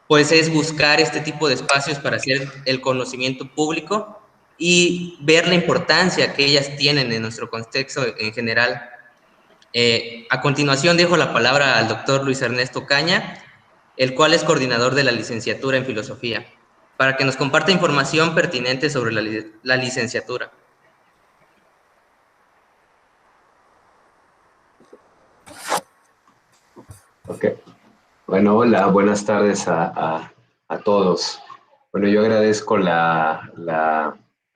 pues es buscar este tipo de espacios para hacer el conocimiento público y ver la importancia que ellas tienen en nuestro contexto en general. A continuación dejo la palabra al doctor Luis Ernesto Caña, el cual es coordinador de la licenciatura en Filosofía, para que nos comparta información pertinente sobre la licenciatura. Ok. Bueno, hola, buenas tardes a todos. Bueno, yo agradezco la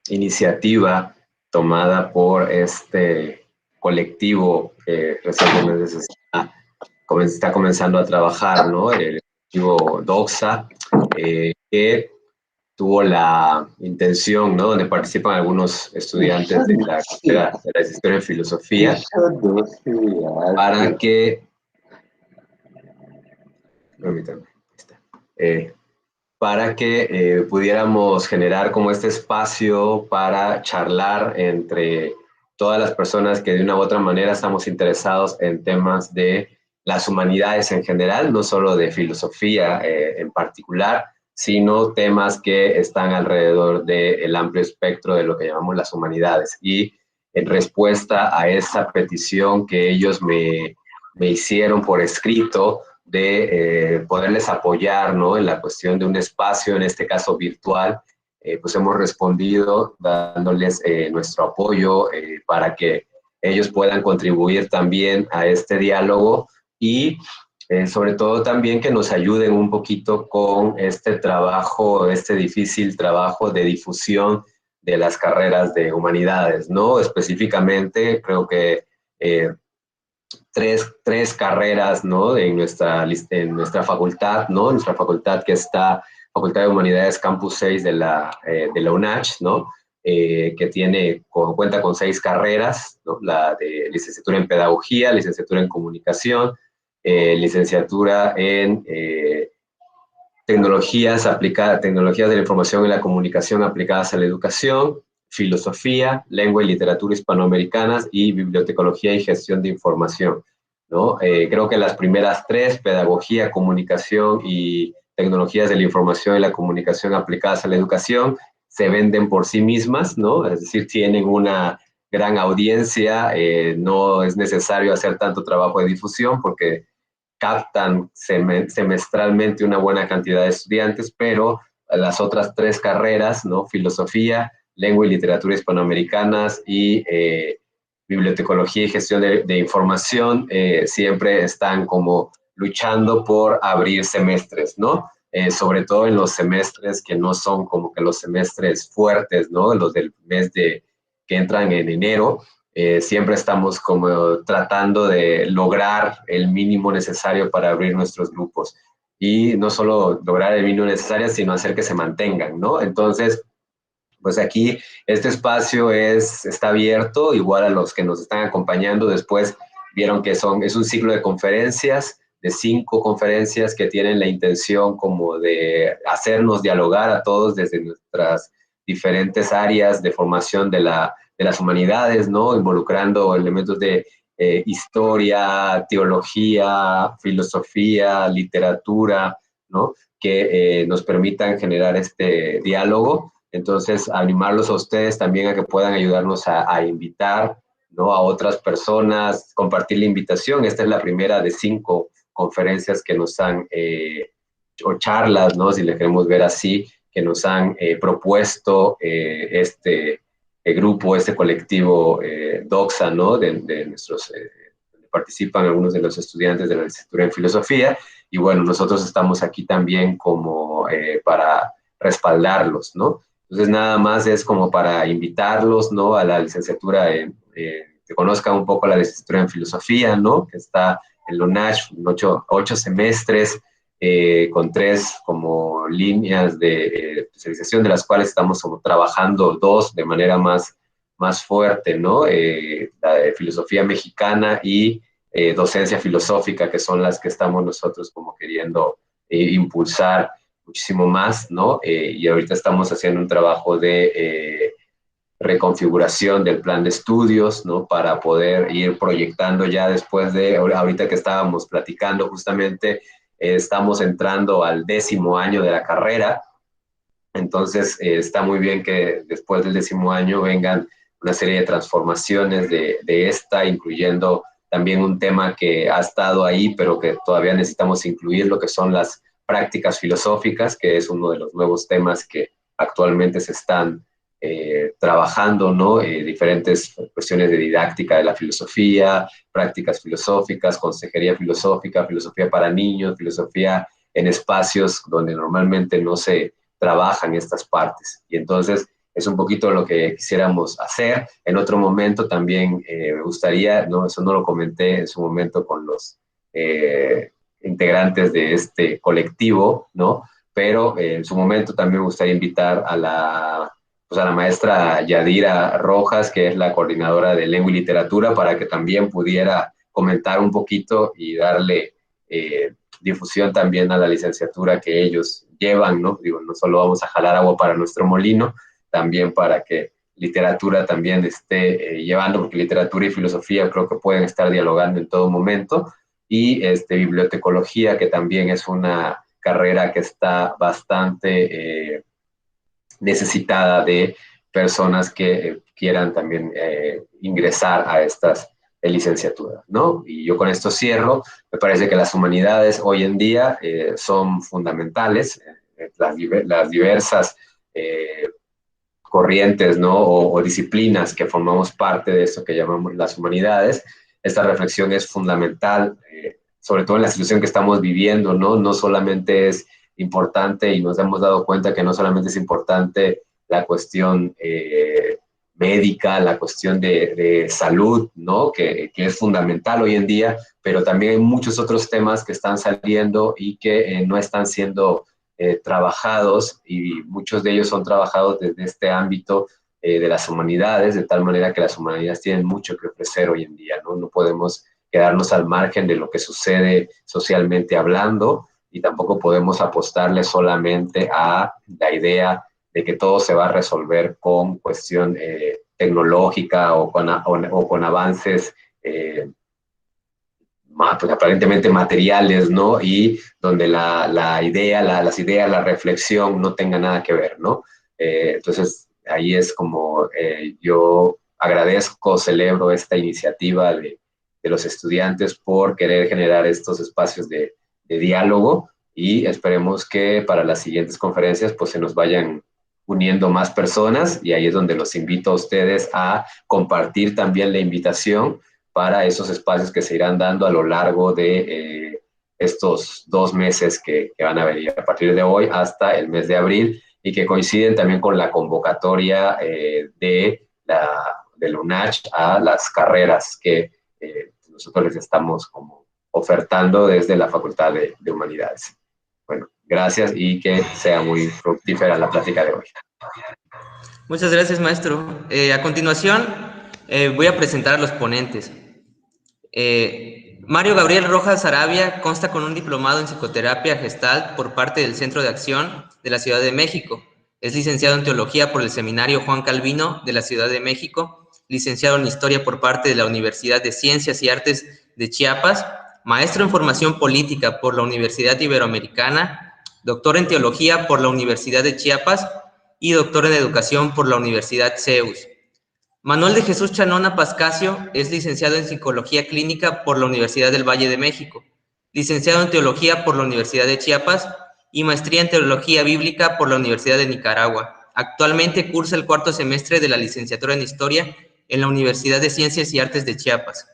iniciativa tomada por este colectivo que recientemente está comenzando a trabajar, ¿no? El colectivo Doxa, que tuvo la intención, ¿no? Donde participan algunos estudiantes de la carrera de la licenciatura en Filosofía, para que permítanme, para que pudiéramos generar como este espacio para charlar entre todas las personas que de una u otra manera estamos interesados en temas de las humanidades en general, no solo de filosofía en particular, sino temas que están alrededor del amplio espectro de lo que llamamos las humanidades. Y en respuesta a esa petición que ellos me hicieron por escrito, de poderles apoyar, ¿no? En la cuestión de un espacio, en este caso virtual, pues hemos respondido dándoles nuestro apoyo para que ellos puedan contribuir también a este diálogo y sobre todo también que nos ayuden un poquito con este trabajo, este difícil trabajo de difusión de las carreras de humanidades, ¿no? Específicamente, creo que tres carreras, ¿no? En nuestra facultad, ¿no? Nuestra facultad que está, Facultad de Humanidades Campus 6 de la UNACH, ¿no? Cuenta con 6 carreras, ¿no? La de licenciatura en Pedagogía, licenciatura en Comunicación, licenciatura en Tecnologías de la Información y la Comunicación aplicadas a la educación, Filosofía, Lengua y Literatura Hispanoamericanas y Bibliotecología y Gestión de Información, ¿no? Creo que las primeras 3, Pedagogía, Comunicación y Tecnologías de la Información y la Comunicación aplicadas a la educación, se venden por sí mismas, ¿no? Es decir, tienen una gran audiencia, no es necesario hacer tanto trabajo de difusión porque captan semestralmente una buena cantidad de estudiantes, pero las otras 3 carreras, ¿no? Filosofía, Lengua y Literatura Hispanoamericanas y Bibliotecología y Gestión de Información, siempre están como luchando por abrir semestres, ¿no? Sobre todo en los semestres que no son como que los semestres fuertes, ¿no? Los del que entran en enero, siempre estamos como tratando de lograr el mínimo necesario para abrir nuestros grupos. Y no solo lograr el mínimo necesario, sino hacer que se mantengan, ¿no? Entonces, pues aquí este espacio está abierto, igual a los que nos están acompañando. Después vieron que es un ciclo de conferencias, de 5 conferencias que tienen la intención como de hacernos dialogar a todos desde nuestras diferentes áreas de formación de las humanidades, ¿no? Involucrando elementos de historia, teología, filosofía, literatura, ¿no? Que nos permitan generar este diálogo. Entonces, animarlos a ustedes también a que puedan ayudarnos a invitar, ¿no? A otras personas, compartir la invitación. Esta es la primera de 5 conferencias que nos han, o charlas, ¿no? Si le queremos ver así, que nos han propuesto este grupo, este colectivo Doxa, ¿no? De nuestros, participan algunos de los estudiantes de la licenciatura en Filosofía. Y bueno, nosotros estamos aquí también como para respaldarlos, ¿no? Entonces, nada más es como para invitarlos, ¿no? A la licenciatura, que conozcan un poco la licenciatura en Filosofía, ¿no? Que está en la UNACH, 8 semestres, con 3 como líneas de especialización, de las cuales estamos como trabajando 2 de manera más fuerte, ¿no? La de Filosofía Mexicana y Docencia Filosófica, que son las que estamos nosotros como queriendo impulsar muchísimo más, ¿no? Y ahorita estamos haciendo un trabajo de reconfiguración del plan de estudios, ¿no? Para poder ir proyectando ya después de, ahorita que estábamos platicando justamente, estamos entrando al 10º año de la carrera, entonces está muy bien que después del 10º año vengan una serie de transformaciones de esta, incluyendo también un tema que ha estado ahí, pero que todavía necesitamos incluir, lo que son las prácticas filosóficas, que es uno de los nuevos temas que actualmente se están trabajando, ¿no? Diferentes cuestiones de didáctica de la filosofía, prácticas filosóficas, consejería filosófica, filosofía para niños, filosofía en espacios donde normalmente no se trabajan estas partes. Y entonces es un poquito lo que quisiéramos hacer. En otro momento también me gustaría, ¿no? Eso no lo comenté en su momento con los integrantes de este colectivo, ¿no? Pero en su momento también me gustaría invitar pues a la maestra Yadira Rojas, que es la coordinadora de lengua y literatura, para que también pudiera comentar un poquito y darle difusión también a la licenciatura que ellos llevan, ¿no? Digo, no solo vamos a jalar agua para nuestro molino, también para que literatura también esté llevando, porque literatura y filosofía creo que pueden estar dialogando en todo momento, y bibliotecología, que también es una carrera que está bastante necesitada de personas que quieran también ingresar a estas licenciaturas, ¿no? Y yo con esto cierro. Me parece que las humanidades hoy en día son fundamentales, las diversas corrientes, ¿no? O disciplinas que formamos parte de esto que llamamos las humanidades. Esta reflexión es fundamental, sobre todo en la situación que estamos viviendo, ¿no? No solamente es importante, y nos hemos dado cuenta que no solamente es importante la cuestión médica, la cuestión de salud, ¿no? Que es fundamental hoy en día, pero también hay muchos otros temas que están saliendo y que no están siendo trabajados, y muchos de ellos son trabajados desde este ámbito de las humanidades, de tal manera que las humanidades tienen mucho que ofrecer hoy en día, ¿no? No podemos quedarnos al margen de lo que sucede socialmente hablando, y tampoco podemos apostarle solamente a la idea de que todo se va a resolver con cuestión tecnológica o con avances pues, aparentemente materiales, ¿no? Y donde las ideas, la reflexión no tenga nada que ver, ¿no? Entonces, ahí es como yo agradezco, celebro esta iniciativa de los estudiantes por querer generar estos espacios de diálogo, y esperemos que para las siguientes conferencias pues se nos vayan uniendo más personas, y ahí es donde los invito a ustedes a compartir también la invitación para esos espacios que se irán dando a lo largo de estos 2 meses que van a venir a partir de hoy hasta el mes de abril, y que coinciden también con la convocatoria de la UNACH a las carreras que nosotros les estamos como ofertando desde la Facultad de Humanidades. Bueno, gracias, y que sea muy fructífera la plática de hoy. Muchas gracias, maestro. A continuación, voy a presentar a los ponentes. Mario Gabriel Rojas Arabia consta con un diplomado en psicoterapia Gestalt por parte del Centro de Acción de la Ciudad de México. Es licenciado en Teología por el Seminario Juan Calvino de la Ciudad de México, licenciado en Historia por parte de la Universidad de Ciencias y Artes de Chiapas, maestro en Formación Política por la Universidad Iberoamericana, doctor en Teología por la Universidad de Chiapas y doctor en Educación por la Universidad CEUS. Manuel de Jesús Chanona Pascasio es licenciado en Psicología Clínica por la Universidad del Valle de México, licenciado en Teología por la Universidad de Chiapas y maestría en Teología Bíblica por la Universidad de Nicaragua. Actualmente cursa el 4º semestre de la licenciatura en Historia en la Universidad de Ciencias y Artes de Chiapas.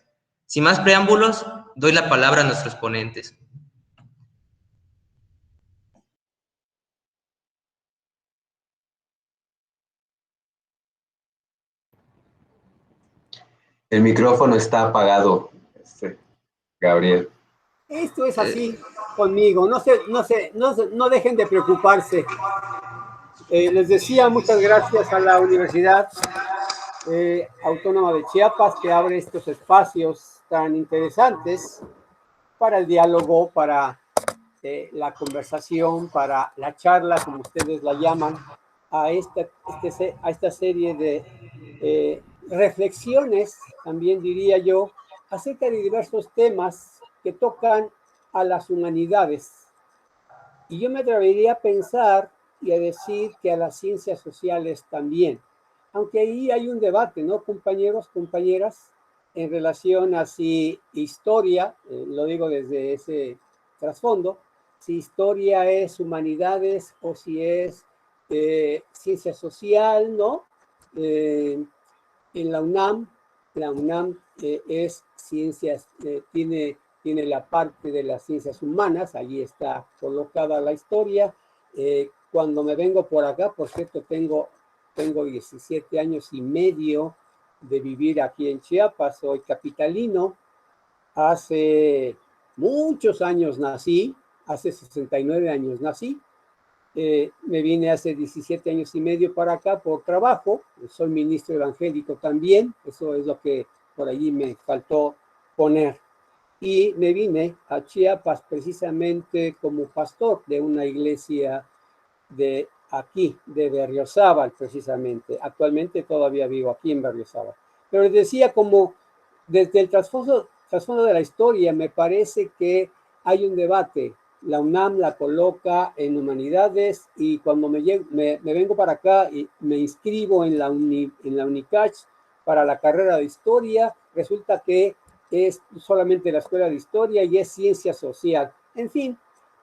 Sin más preámbulos, doy la palabra a nuestros ponentes. El micrófono está apagado, Gabriel. Esto es así conmigo, no dejen de preocuparse. Les decía, muchas gracias a la Universidad Autónoma de Chiapas, que abre estos espacios tan interesantes para el diálogo, para la conversación, para la charla, como ustedes la llaman, a esta serie de reflexiones, también diría yo, acerca de diversos temas que tocan a las humanidades. Y yo me atrevería a pensar y a decir que a las ciencias sociales también. Aunque ahí hay un debate, ¿no, compañeros, compañeras? En relación a si historia, lo digo desde ese trasfondo, si historia es humanidades o si es ciencia social, ¿no? En la UNAM es ciencias, tiene la parte de las ciencias humanas, allí está colocada la historia. Cuando me vengo por acá, por cierto, tengo 17 años y medio de vivir aquí en Chiapas, soy capitalino, hace muchos años nací, hace 69 años nací, me vine hace 17 años y medio para acá por trabajo, soy ministro evangélico también, eso es lo que por allí me faltó poner. Y me vine a Chiapas precisamente como pastor de una iglesia de aquí, de Berriozábal precisamente. Actualmente todavía vivo aquí en Berriozábal. Pero les decía, como desde el trasfondo de la historia, me parece que hay un debate. La UNAM la coloca en humanidades y cuando me vengo para acá y me inscribo en la UNICACH para la carrera de historia, resulta que es solamente la escuela de historia y es ciencia social. En fin,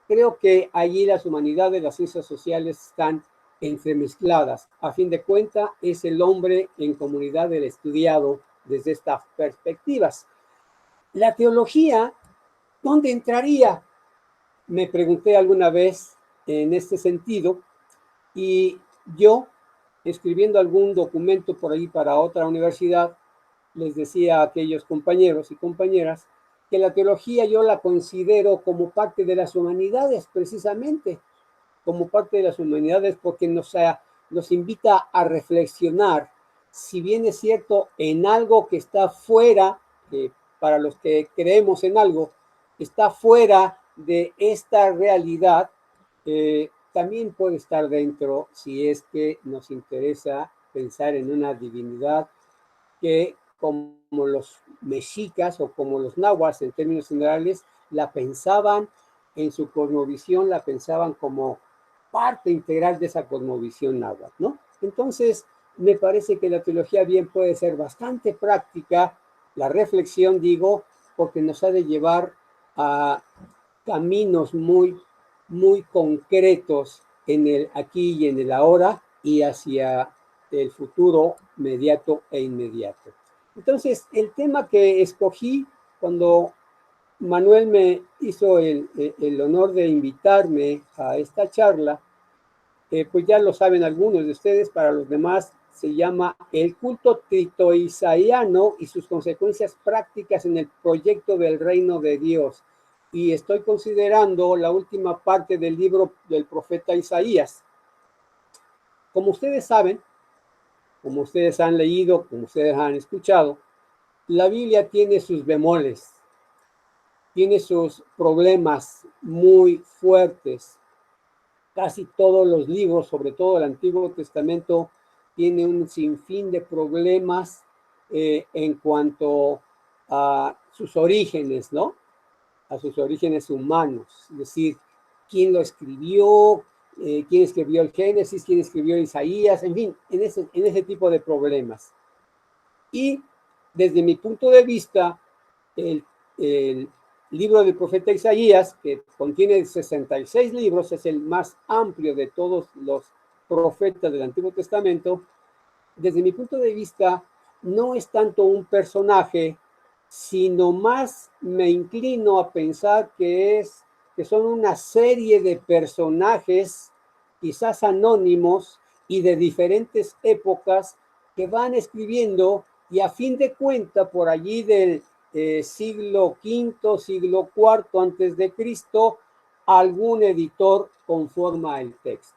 creo que allí las humanidades, las ciencias sociales están entremezcladas. A fin de cuentas, es el hombre en comunidad del estudiado desde estas perspectivas. La teología, ¿dónde entraría? Me pregunté alguna vez en este sentido y yo, escribiendo algún documento por ahí para otra universidad, les decía a aquellos compañeros y compañeras que la teología yo la considero como parte de las humanidades, precisamente, como parte de las humanidades, porque nos invita a reflexionar, si bien es cierto, en algo que está fuera, para los que creemos en algo, está fuera de esta realidad, también puede estar dentro si es que nos interesa pensar en una divinidad que, como los mexicas o como los nahuas en términos generales, la pensaban en su cosmovisión, la pensaban como parte integral de esa cosmovisión náhuatl, ¿no? Entonces, me parece que la teología bien puede ser bastante práctica, la reflexión, digo, porque nos ha de llevar a caminos muy, muy concretos en el aquí y en el ahora y hacia el futuro mediato e inmediato. Entonces, el tema que escogí cuando Manuel me hizo el honor de invitarme a esta charla, pues ya lo saben algunos de ustedes, para los demás se llama El culto tritoisaiano y sus consecuencias prácticas en el proyecto del reino de Dios. Y estoy considerando la última parte del libro del profeta Isaías. Como ustedes saben, como ustedes han leído, como ustedes han escuchado, la Biblia tiene sus bemoles, tiene sus problemas muy fuertes. Casi todos los libros, sobre todo el Antiguo Testamento, tiene un sinfín de problemas en cuanto a sus orígenes, ¿no? A sus orígenes humanos. Es decir, quién lo escribió, quién escribió el Génesis, quién escribió Isaías, en fin, en ese tipo de problemas. Y desde mi punto de vista, el libro del profeta Isaías, que contiene 66 libros, es el más amplio de todos los profetas del Antiguo Testamento. Desde mi punto de vista, no es tanto un personaje, sino más me inclino a pensar que son una serie de personajes, quizás anónimos y de diferentes épocas, que van escribiendo y a fin de cuentas, por allí del siglo V, siglo IV antes de Cristo, algún editor conforma el texto.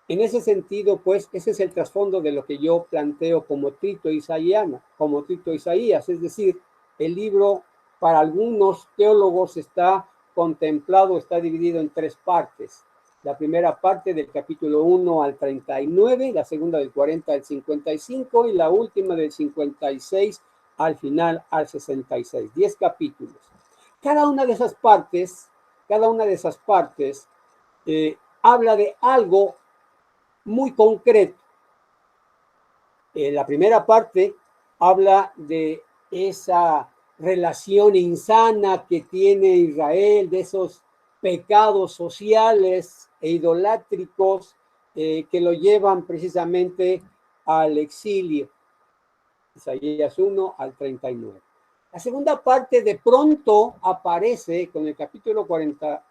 En ese sentido, pues, ese es el trasfondo de lo que yo planteo como trito isaiano, como trito Isaías, es decir, el libro para algunos teólogos está contemplado, está dividido en tres partes. La primera parte del capítulo 1 al 39, la segunda del 40 al 55 y la última del 56 al final al 66, 10 capítulos. cada una de esas partes, habla de algo muy concreto. La primera parte habla de esa relación insana que tiene Israel, de esos pecados sociales e idolátricos que lo llevan precisamente al exilio. Isaías 1 al 39. La segunda parte de pronto aparece con el capítulo 40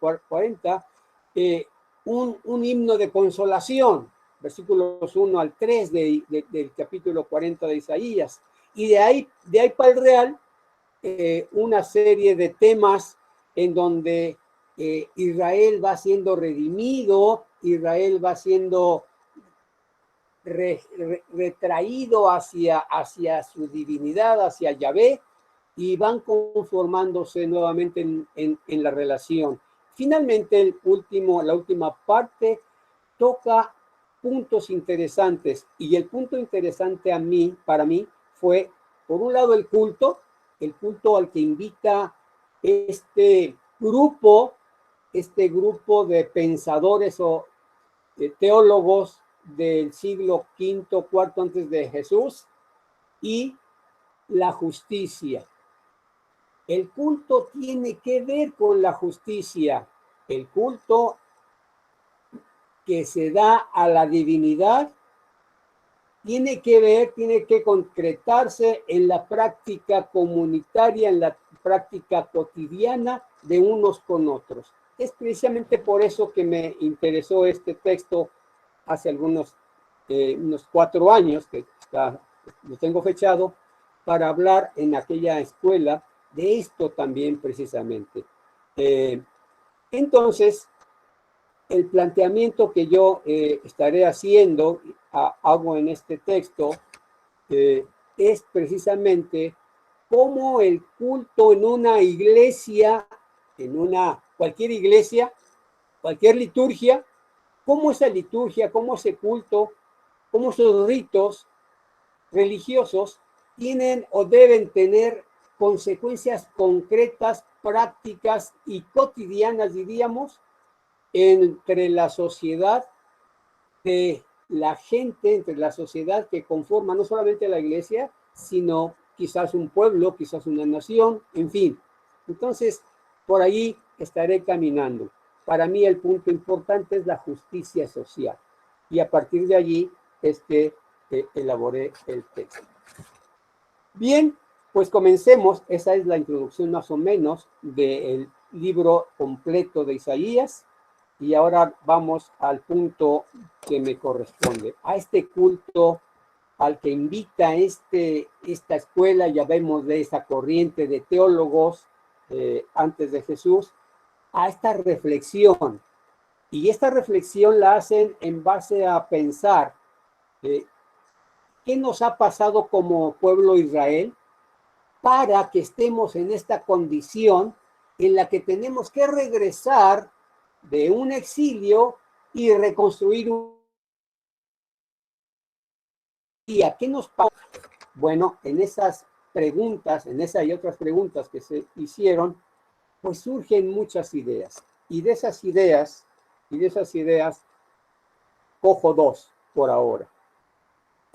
un himno de consolación, versículos 1 al 3 del capítulo 40 de Isaías. Y de ahí para el real, una serie de temas en donde Israel va siendo redimido, Israel va siendo retraído hacia su divinidad, hacia Yahvé, y van conformándose nuevamente en la relación. Finalmente, la última parte toca puntos interesantes, y el punto interesante para mí fue, por un lado, el culto al que invita este grupo de pensadores o teólogos del siglo V, IV antes de Jesús, y la justicia. El culto tiene que ver con la justicia. El culto que se da a la divinidad tiene que concretarse en la práctica comunitaria, en la práctica cotidiana de unos con otros. Es precisamente por eso que me interesó este texto hace unos 4 años, que lo tengo fechado, para hablar en aquella escuela de esto también precisamente. Entonces, el planteamiento que yo estaré hago en este texto, es precisamente cómo el culto en una iglesia, cualquier iglesia, cualquier liturgia, cómo esa liturgia, cómo ese culto, cómo esos ritos religiosos tienen o deben tener consecuencias concretas, prácticas y cotidianas, diríamos, entre la sociedad de la gente, entre la sociedad que conforma no solamente la iglesia, sino quizás un pueblo, quizás una nación, en fin. Entonces, por ahí estaré caminando. Para mí el punto importante es la justicia social. Y a partir de allí es que elaboré el texto. Bien, pues comencemos. Esa es la introducción más o menos del libro completo de Isaías. Y ahora vamos al punto que me corresponde. A este culto al que invita esta escuela, ya vemos de esa corriente de teólogos antes de Jesús, a esta reflexión. Y esta reflexión la hacen en base a pensar qué nos ha pasado como pueblo Israel para que estemos en esta condición en la que tenemos que regresar de un exilio y reconstruir un día. ¿Qué nos pasa? Bueno, en esas preguntas, en esa y otras preguntas que se hicieron, pues surgen muchas ideas. Y de esas ideas, cojo 2 por ahora.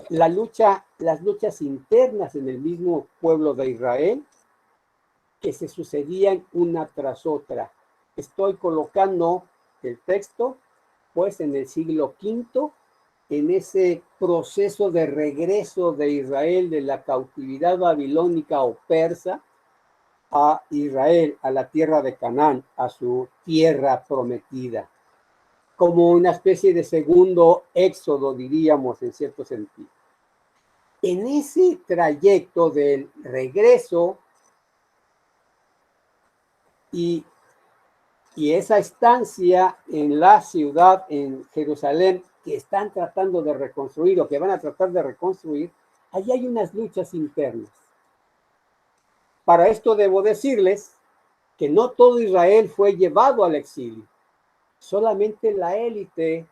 Las luchas internas en el mismo pueblo de Israel, que se sucedían una tras otra. Estoy colocando el texto, pues, en el siglo V, en ese proceso de regreso de Israel de la cautividad babilónica o persa a Israel, a la tierra de Canaán, a su tierra prometida, como una especie de segundo éxodo, diríamos, en cierto sentido. En ese trayecto del regreso y esa estancia en la ciudad, en Jerusalén, que están tratando de reconstruir o que van a tratar de reconstruir, allí hay unas luchas internas. Para esto debo decirles que no todo Israel fue llevado al exilio. Solamente la élite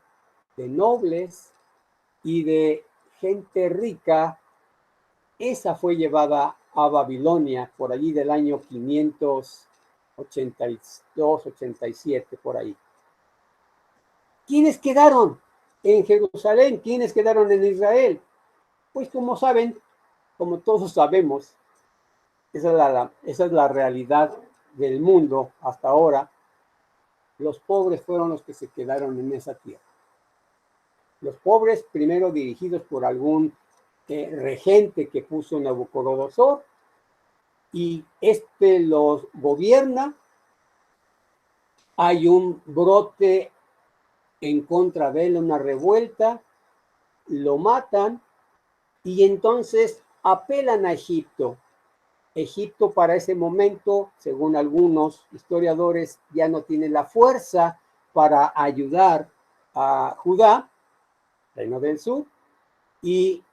de nobles y de gente rica, esa fue llevada a Babilonia por allí del año 500 82, 87, por ahí. ¿Quiénes quedaron en Jerusalén? ¿Quiénes quedaron en Israel? Pues como saben, como todos sabemos, esa es la realidad del mundo hasta ahora. Los pobres fueron los que se quedaron en esa tierra. Los pobres, primero dirigidos por algún regente que puso Nabucodonosor, y este los gobierna. Hay un brote en contra de él, una revuelta, lo matan y entonces apelan a Egipto. Egipto para ese momento, según algunos historiadores, ya no tiene la fuerza para ayudar a Judá, reino del sur, y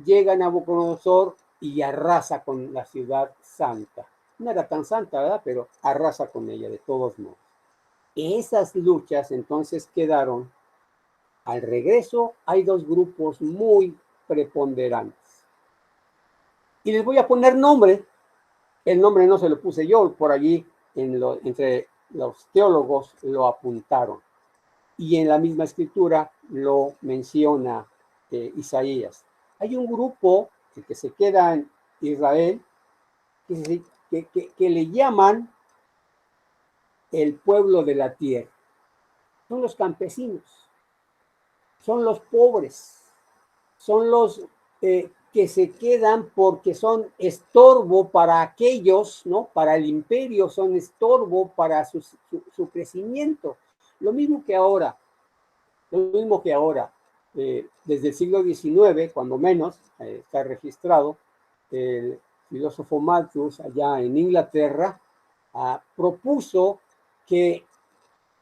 llega Nabucodonosor y arrasa con la ciudad santa. No era tan santa, ¿verdad? Pero arrasa con ella de todos modos. Esas luchas entonces quedaron. Al regreso hay dos grupos muy preponderantes. Y les voy a poner nombre. El nombre no se lo puse yo, por allí entre los teólogos lo apuntaron. Y en la misma escritura lo menciona Isaías. Hay un grupo que se queda en Israel que le llaman el pueblo de la tierra. Son los campesinos, son los pobres, son los que se quedan porque son estorbo para aquellos, ¿no? Para el imperio, son estorbo para su crecimiento. Lo mismo que ahora, desde el siglo XIX, cuando menos, está registrado, el filósofo Malthus, allá en Inglaterra, propuso que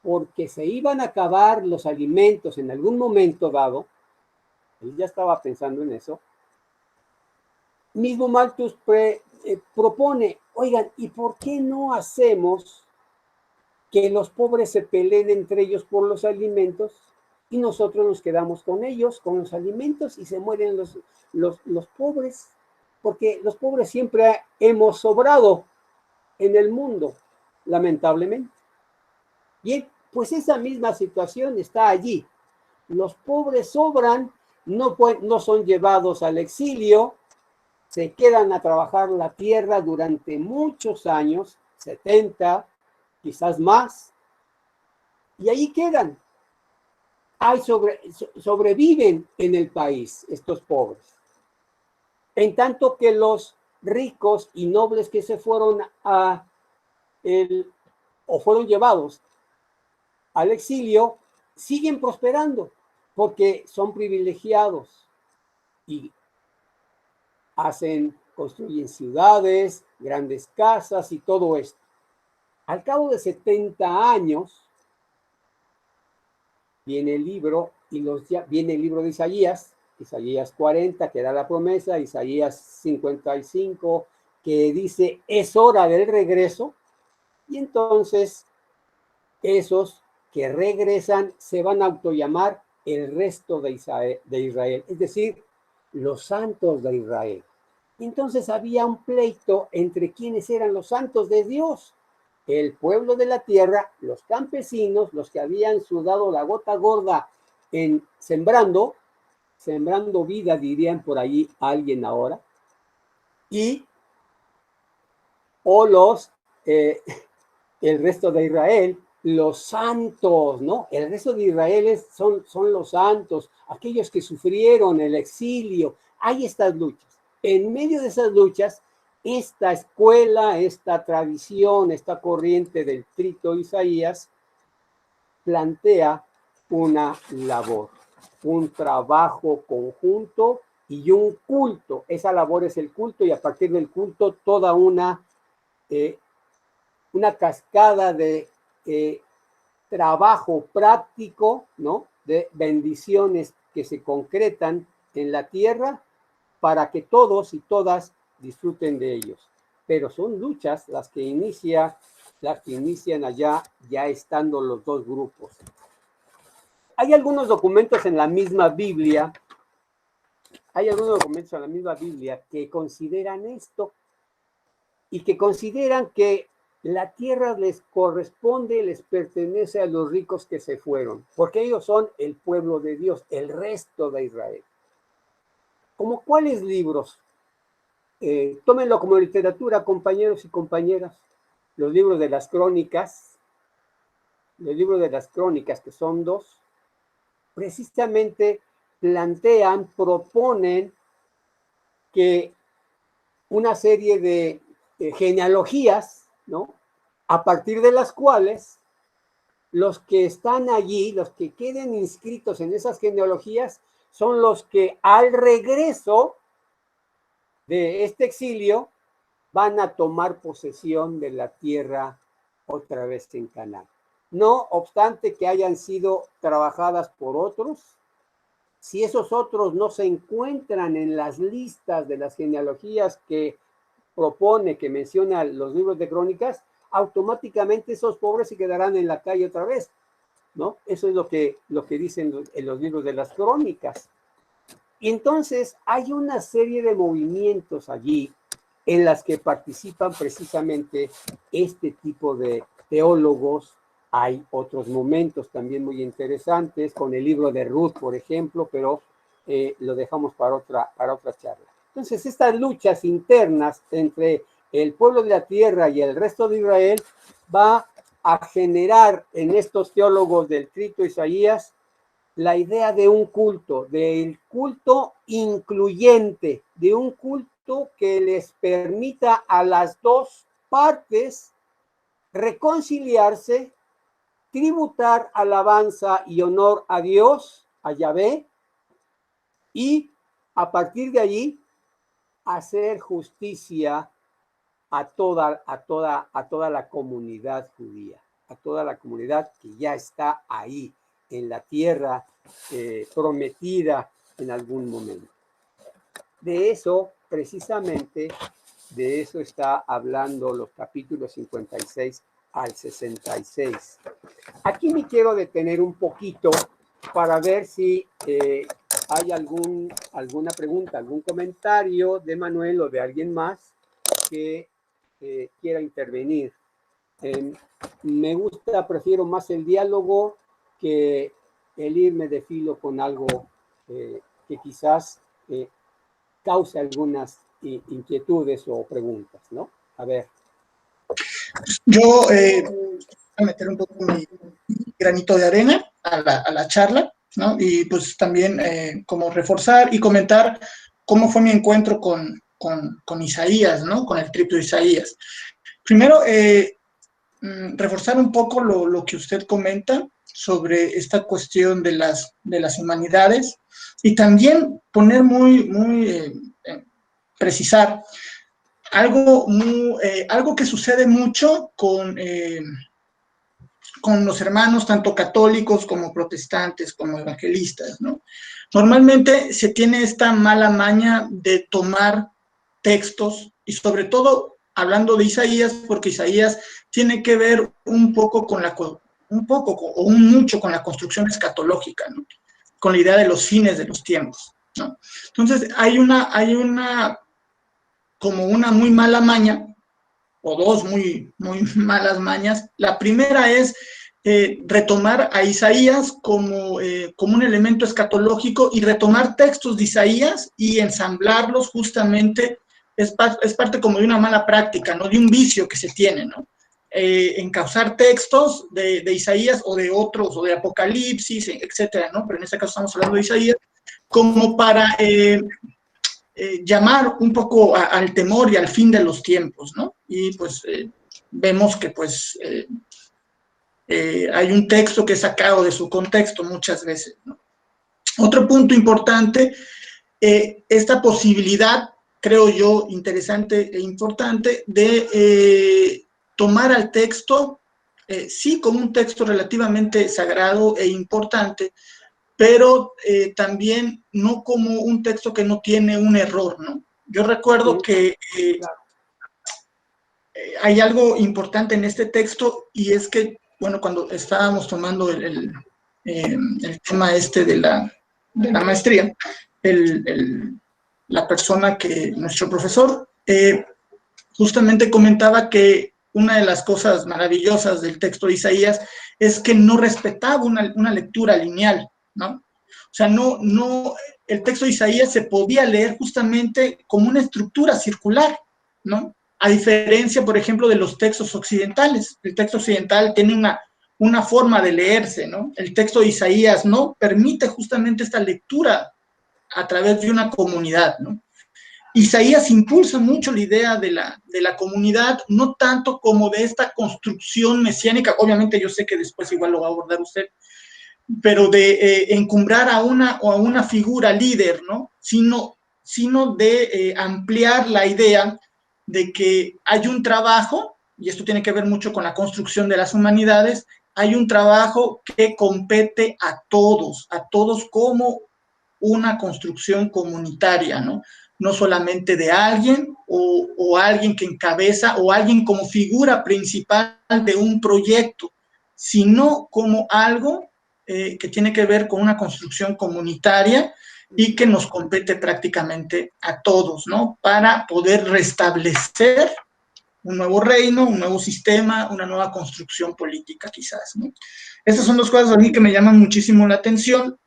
porque se iban a acabar los alimentos en algún momento dado, él ya estaba pensando en eso, mismo Malthus propone, oigan, ¿y por qué no hacemos que los pobres se peleen entre ellos por los alimentos y nosotros nos quedamos con ellos, con los alimentos, y se mueren los pobres? Porque los pobres siempre hemos sobrado en el mundo, lamentablemente. Bien, pues esa misma situación está allí. Los pobres sobran, no son llevados al exilio, se quedan a trabajar la tierra durante muchos años, 70, quizás más, y ahí quedan. Sobreviven en el país estos pobres. En tanto que los ricos y nobles que se fueron o fueron llevados al exilio, siguen prosperando porque son privilegiados y construyen ciudades, grandes casas y todo esto. Al cabo de 70 años, viene el libro de Isaías, Isaías 40, que da la promesa, Isaías 55, que dice, es hora del regreso, y entonces esos que regresan se van a autollamar el resto de Israel, es decir, los santos de Israel. Entonces había un pleito entre quienes eran los santos de Dios, el pueblo de la tierra, los campesinos, los que habían sudado la gota gorda en sembrando vida, dirían por ahí alguien ahora, el resto de Israel, los santos, ¿no? El resto de Israel son los santos, aquellos que sufrieron el exilio. Hay estas luchas. En medio de esas luchas, esta escuela, esta tradición, esta corriente del trito Isaías plantea una labor, un trabajo conjunto y un culto. Esa labor es el culto, y a partir del culto toda una cascada de trabajo práctico, ¿no? De bendiciones que se concretan en la tierra para que todos y todas disfruten de ellos. Pero son luchas las que inician allá, ya estando los dos grupos. Hay algunos documentos en la misma Biblia, que consideran esto y que consideran que La tierra les corresponde, les pertenece a los ricos que se fueron, porque ellos son el pueblo de Dios, el resto de Israel. ¿Cómo cuáles libros? Tómenlo como literatura, compañeros y compañeras. Los libros de las crónicas, que son 2, precisamente plantean, proponen que una serie de genealogías, ¿no? A partir de las cuales los que están allí, los que queden inscritos en esas genealogías, son los que al regreso de este exilio van a tomar posesión de la tierra otra vez en Canaán. No obstante que hayan sido trabajadas por otros, si esos otros no se encuentran en las listas de las genealogías que propone, que menciona los libros de crónicas, automáticamente esos pobres se quedarán en la calle otra vez, ¿no? Eso es lo que dicen en los libros de las crónicas. Y entonces hay una serie de movimientos allí en las que participan precisamente este tipo de teólogos. Hay otros momentos también muy interesantes, con el libro de Ruth, por ejemplo, pero lo dejamos para otra charla. Entonces, estas luchas internas entre el pueblo de la tierra y el resto de Israel va a generar en estos teólogos del Trito Isaías la idea de un culto, del culto incluyente, de un culto que les permita a las dos partes reconciliarse, tributar alabanza y honor a Dios, a Yahvé, y a partir de allí hacer justicia a toda la comunidad judía, a toda la comunidad que ya está ahí en la tierra prometida en algún momento. De eso, precisamente, de eso está hablando los capítulos 56 al 66. Aquí me quiero detener un poquito para ver si hay alguna pregunta, algún comentario de Manuel o de alguien más que quiera intervenir. Prefiero más el diálogo que el irme de filo con algo que quizás cause algunas inquietudes o preguntas, ¿no? A ver. Yo voy a meter un poco mi granito de arena a la charla, ¿no? Y pues también como reforzar y comentar cómo fue mi encuentro con Isaías, ¿no? Con el Trito Isaías. Primero, reforzar un poco lo que usted comenta sobre esta cuestión de las humanidades y también poner precisar algo que sucede mucho con los hermanos, tanto católicos como protestantes, como evangelistas, ¿no? Normalmente se tiene esta mala maña de tomar textos, y sobre todo hablando de Isaías, porque Isaías tiene que ver mucho con la construcción escatológica, ¿no? Con la idea de los fines de los tiempos, ¿no? Entonces hay como una muy mala maña, o dos muy malas mañas. La primera es retomar a Isaías como un elemento escatológico y retomar textos de Isaías y ensamblarlos justamente, es parte como de una mala práctica, ¿no? De un vicio que se tiene, ¿no? Encauzar textos de Isaías o de otros, o de Apocalipsis, etcétera, ¿no? Pero en este caso estamos hablando de Isaías, como para llamar un poco al temor y al fin de los tiempos, ¿no? Y pues vemos que pues hay un texto que es sacado de su contexto muchas veces, ¿no? Otro punto importante, esta posibilidad, creo yo, interesante e importante, de tomar al texto, sí, como un texto relativamente sagrado e importante, pero también no como un texto que no tiene un error, ¿no? Yo recuerdo que hay algo importante en este texto, y es que, bueno, cuando estábamos tomando el tema de la maestría, la persona nuestro profesor, justamente comentaba que una de las cosas maravillosas del texto de Isaías es que no respetaba una lectura lineal, ¿no? O sea, el texto de Isaías se podía leer justamente como una estructura circular, ¿no? A diferencia, por ejemplo, de los textos occidentales. El texto occidental tiene una forma de leerse, ¿no? El texto de Isaías no permite justamente esta lectura a través de una comunidad, ¿no? Isaías impulsa mucho la idea de la comunidad, no tanto como de esta construcción mesiánica, obviamente yo sé que después igual lo va a abordar usted, pero de encumbrar a una figura líder, ¿no? Sino de ampliar la idea de que hay un trabajo, y esto tiene que ver mucho con la construcción de las humanidades, hay un trabajo que compete a todos como una construcción comunitaria, ¿no? No solamente de alguien o alguien que encabeza o alguien como figura principal de un proyecto, sino como algo que tiene que ver con una construcción comunitaria y que nos compete prácticamente a todos, ¿no? Para poder restablecer un nuevo reino, un nuevo sistema, una nueva construcción política quizás, ¿no? Estas son dos cosas a mí que me llaman muchísimo la atención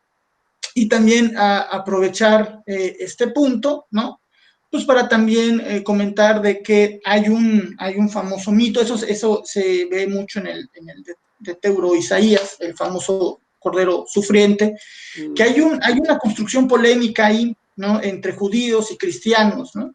y también aprovechar este punto, ¿no? Pues para también comentar de que hay un famoso mito, eso se ve mucho en el de Teuro Isaías, el famoso Cordero Sufriente, que hay una construcción polémica ahí, ¿no? Entre judíos y cristianos, ¿no?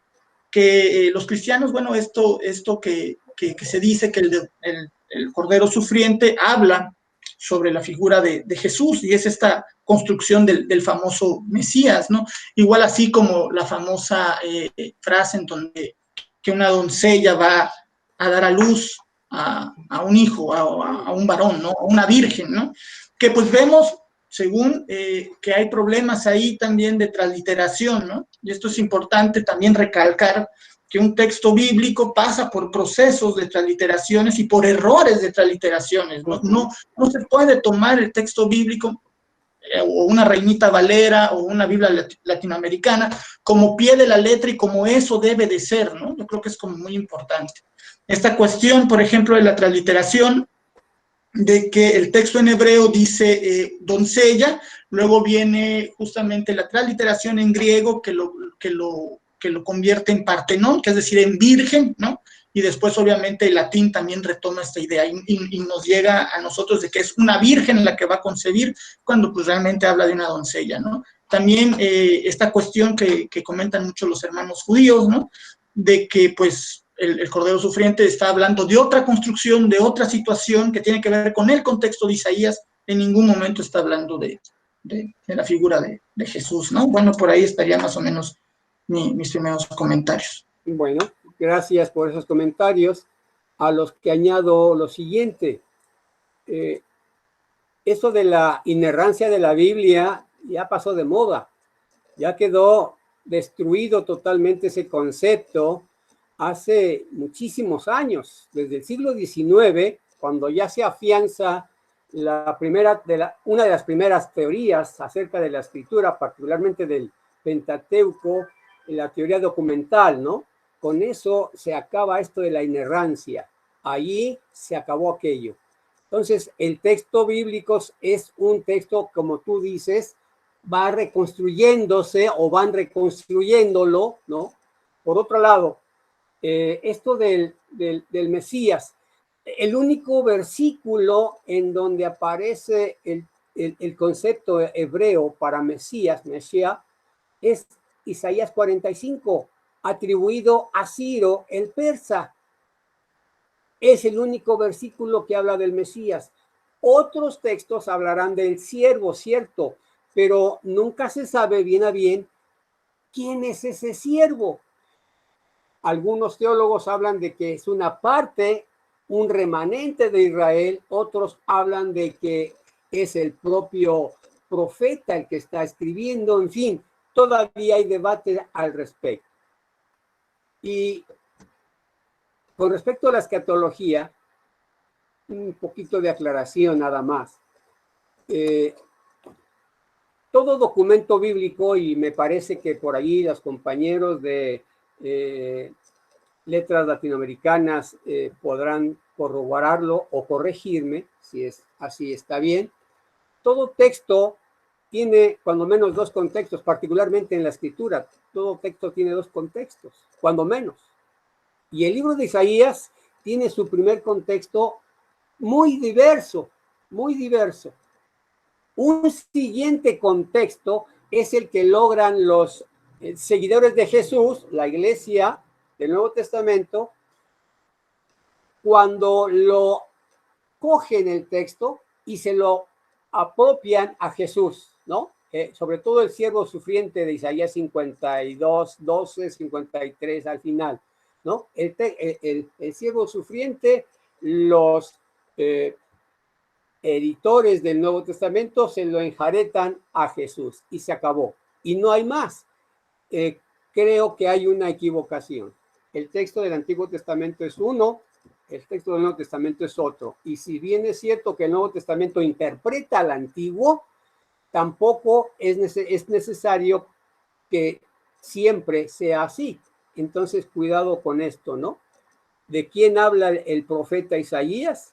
Que los cristianos, bueno, esto que se dice que el Cordero Sufriente habla sobre la figura de Jesús, y es esta construcción del famoso Mesías, ¿no? Igual así como la famosa frase en donde que una doncella va a dar a luz a un hijo, a un varón, ¿no? A una virgen, ¿no? Que pues vemos, según que hay problemas ahí también de transliteración, ¿no? Y esto es importante también recalcar, que un texto bíblico pasa por procesos de transliteraciones y por errores de transliteraciones, ¿no? No se puede tomar el texto bíblico o una Reinita Valera o una Biblia latinoamericana como pie de la letra y como eso debe de ser, ¿no? Yo creo que es como muy importante. Esta cuestión, por ejemplo, de la transliteración, de que el texto en hebreo dice doncella, luego viene justamente la transliteración en griego que lo convierte en Partenón, que es decir, en virgen, ¿no? Y después, obviamente, el latín también retoma esta idea y nos llega a nosotros de que es una virgen la que va a concebir, cuando pues realmente habla de una doncella, ¿no? También esta cuestión que comentan mucho los hermanos judíos, ¿no? De que pues el Cordero Sufriente está hablando de otra construcción, de otra situación que tiene que ver con el contexto de Isaías, en ningún momento está hablando de la figura de Jesús, ¿no? Bueno, por ahí estaría más o menos mis primeros comentarios. Bueno, gracias por esos comentarios, a los que añado lo siguiente. Eso de la inerrancia de la Biblia ya pasó de moda, ya quedó destruido totalmente ese concepto hace muchísimos años, desde el siglo XIX, cuando ya se afianza una de las primeras teorías acerca de la escritura, particularmente del Pentateuco, la teoría documental, ¿no? Con eso se acaba esto de la inerrancia. Allí se acabó aquello. Entonces, el texto bíblico es un texto, como tú dices, va reconstruyéndose o van reconstruyéndolo, ¿no? Por otro lado, esto del Mesías, el único versículo en donde aparece el concepto hebreo para Mesías, es Isaías 45, atribuido a Ciro el persa. Es el único versículo que habla del Mesías. Otros textos hablarán del siervo, cierto, pero nunca se sabe bien a bien quién es ese siervo. Algunos teólogos hablan de que es una parte, un remanente de Israel, otros hablan de que es el propio profeta el que está escribiendo, en fin, todavía hay debate al respecto. Y con respecto a la escatología, un poquito de aclaración nada más. Todo documento bíblico, y me parece que por ahí los compañeros de letras latinoamericanas podrán corroborarlo o corregirme, si es así está bien. Todo texto tiene cuando menos dos contextos, particularmente en la escritura. Todo texto tiene dos contextos, cuando menos. Y el libro de Isaías tiene su primer contexto muy diverso, muy diverso. Un siguiente contexto es el que logran los seguidores de Jesús, la iglesia del Nuevo Testamento, cuando lo cogen el texto y se lo apropian a Jesús, ¿no? Sobre todo el siervo sufriente de Isaías 52, 12, 53 al final, ¿no? El siervo sufriente, los editores del Nuevo Testamento se lo enjaretan a Jesús y se acabó. Y no hay más. Creo que hay una equivocación. El texto del Antiguo Testamento es uno, el texto del Nuevo Testamento es otro. Y si bien es cierto que el Nuevo Testamento interpreta al Antiguo, tampoco es necesario que siempre sea así. Entonces, cuidado con esto, ¿no? ¿De quién habla el profeta Isaías?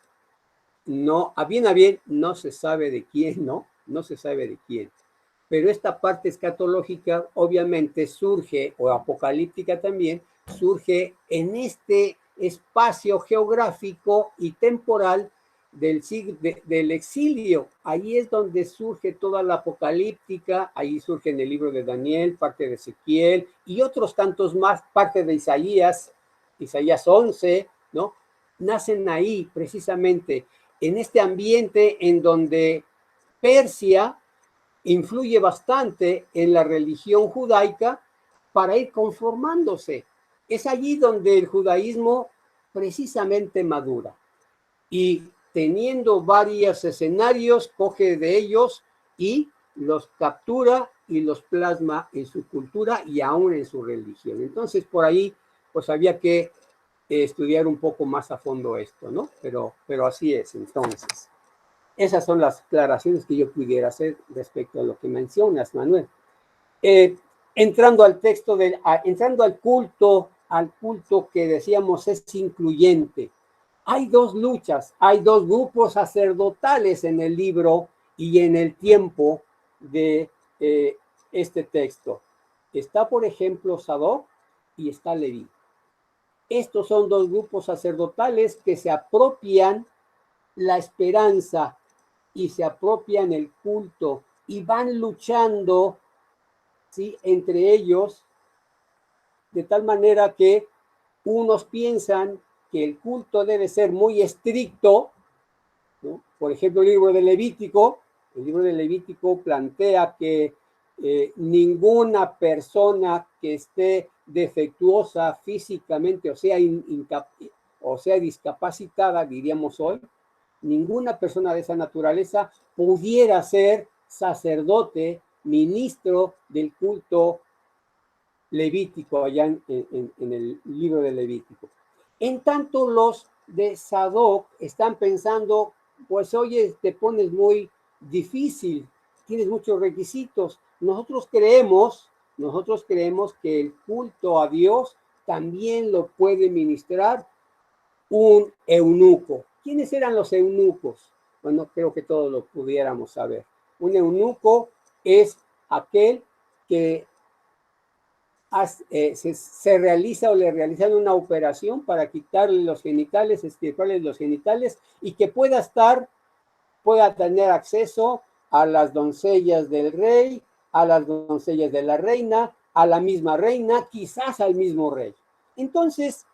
No, a bien, no se sabe de quién, ¿no? No se sabe de quién. Pero esta parte escatológica obviamente surge, o apocalíptica también, surge en este espacio geográfico y temporal del exilio. Ahí es donde surge toda la apocalíptica, ahí surge en el libro de Daniel, parte de Ezequiel y otros tantos más, parte de Isaías 11, ¿no? Nacen ahí precisamente en este ambiente en donde Persia influye bastante en la religión judaica para ir conformándose. Es allí donde el judaísmo precisamente madura. Y teniendo varios escenarios, coge de ellos y los captura y los plasma en su cultura y aún en su religión. Entonces, por ahí, pues había que estudiar un poco más a fondo esto, ¿no? Pero así es, entonces. Esas son las aclaraciones que yo pudiera hacer respecto a lo que mencionas, Manuel. Entrando al texto, entrando al culto que decíamos es incluyente. Hay dos luchas, hay dos grupos sacerdotales en el libro y en el tiempo de este texto. Está, por ejemplo, Sadoc y está Leví. Estos son dos grupos sacerdotales que se apropian la esperanza y se apropian el culto y van luchando, ¿sí?, entre ellos, de tal manera que unos piensan que el culto debe ser muy estricto, ¿no? Por ejemplo, el libro de Levítico plantea que ninguna persona que esté defectuosa físicamente, o sea discapacitada, diríamos hoy, ninguna persona de esa naturaleza pudiera ser sacerdote, ministro del culto levítico, allá en el libro de Levítico. En tanto, los de Sadoc están pensando, pues oye, te pones muy difícil, tienes muchos requisitos. Nosotros creemos que el culto a Dios también lo puede ministrar un eunuco. ¿Quiénes eran los eunucos? Bueno, creo que todos lo pudiéramos saber. Un eunuco es aquel que se realiza o le realizan una operación para quitarle los genitales, estirparle los genitales y que pueda tener acceso a las doncellas del rey, a las doncellas de la reina, a la misma reina, quizás al mismo rey. Entonces,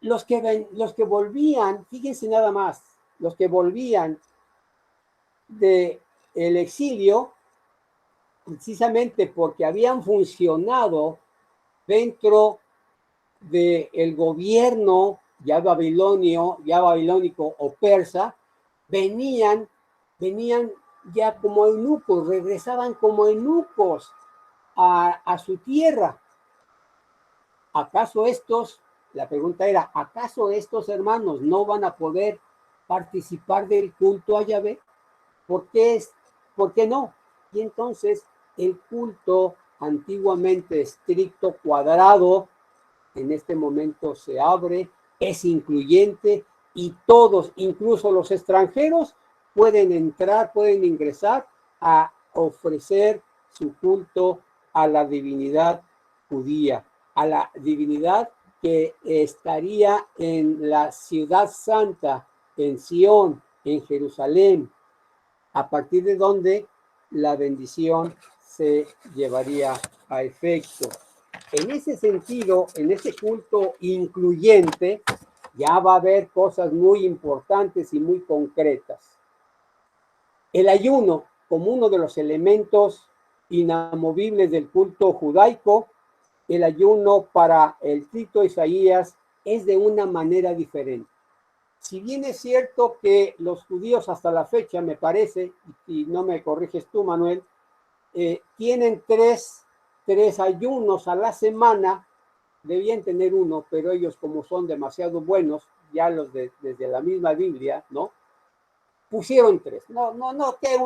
los que volvían, fíjense nada más, los que volvían del exilio, precisamente porque habían funcionado dentro del gobierno ya babilónico o persa, venían ya como eunucos, regresaban como eunucos a su tierra. La pregunta era, ¿acaso estos hermanos no van a poder participar del culto a Yahvé? ¿Por qué no? Y entonces el culto antiguamente estricto, cuadrado, en este momento se abre, es incluyente y todos, incluso los extranjeros, pueden entrar, pueden ingresar a ofrecer su culto a la divinidad judía, a la divinidad que estaría en la ciudad santa, en Sión, en Jerusalén, a partir de donde la bendición se llevaría a efecto. En ese sentido, en ese culto incluyente, ya va a haber cosas muy importantes y muy concretas. El ayuno, como uno de los elementos inamovibles del culto judaico, el ayuno para el Tito Isaías es de una manera diferente. Si bien es cierto que los judíos hasta la fecha, me parece, y no me corriges tú, Manuel, tienen tres ayunos a la semana, debían tener uno, pero ellos como son demasiado buenos, ya los desde la misma Biblia, ¿no? Pusieron tres. No, que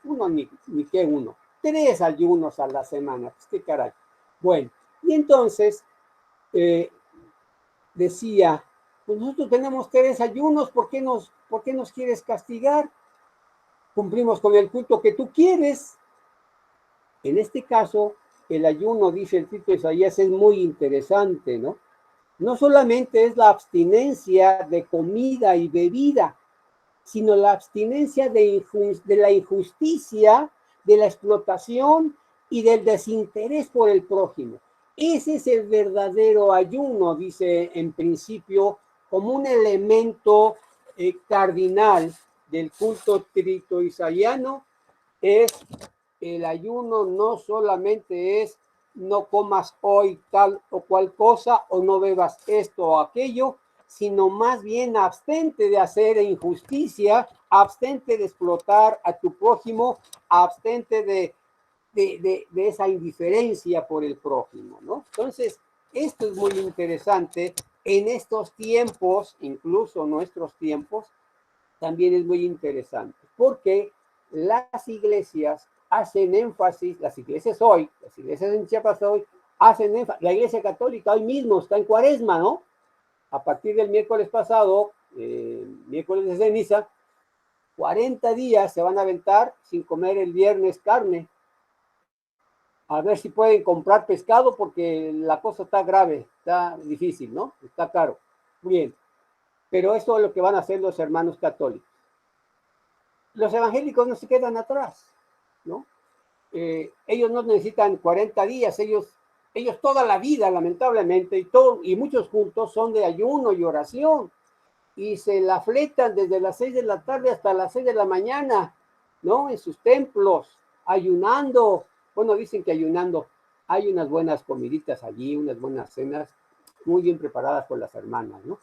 uno ni que uno. 3 ayunos a la semana. Pues qué caray. Bueno, y entonces decía, pues nosotros tenemos 3 ayunos, ¿por qué nos quieres castigar? Cumplimos con el culto que tú quieres. En este caso, el ayuno, dice el Tito Isaías, es muy interesante, ¿no? No solamente es la abstinencia de comida y bebida, sino la abstinencia de la injusticia, de la explotación y del desinterés por el prójimo. Ese es el verdadero ayuno, dice en principio, como un elemento cardinal del culto tritoisaiano, es el ayuno no solamente es no comas hoy tal o cual cosa o no bebas esto o aquello, sino más bien abstente de hacer injusticia, abstente de explotar a tu prójimo, abstente de esa indiferencia por el prójimo, ¿no? Entonces, esto es muy interesante. En estos tiempos, incluso nuestros tiempos, también es muy interesante, porque las iglesias hacen énfasis, las iglesias hoy, las iglesias en Chiapas hoy, hacen énfasis, la iglesia católica hoy mismo está en Cuaresma, ¿no? A partir del miércoles pasado, miércoles de ceniza, 40 días se van a aventar sin comer el viernes carne. A ver si pueden comprar pescado porque la cosa está grave, está difícil, ¿no? Está caro. Bien. Pero eso es lo que van a hacer los hermanos católicos. Los evangélicos no se quedan atrás, ¿no? Ellos no necesitan 40 días, ellos toda la vida, lamentablemente, y muchos cultos son de ayuno y oración, y se la fletan desde las 6 de la tarde hasta las 6 de la mañana, ¿no? En sus templos, ayunando. Bueno, dicen que ayunando hay unas buenas comiditas allí, unas buenas cenas muy bien preparadas por las hermanas, ¿no?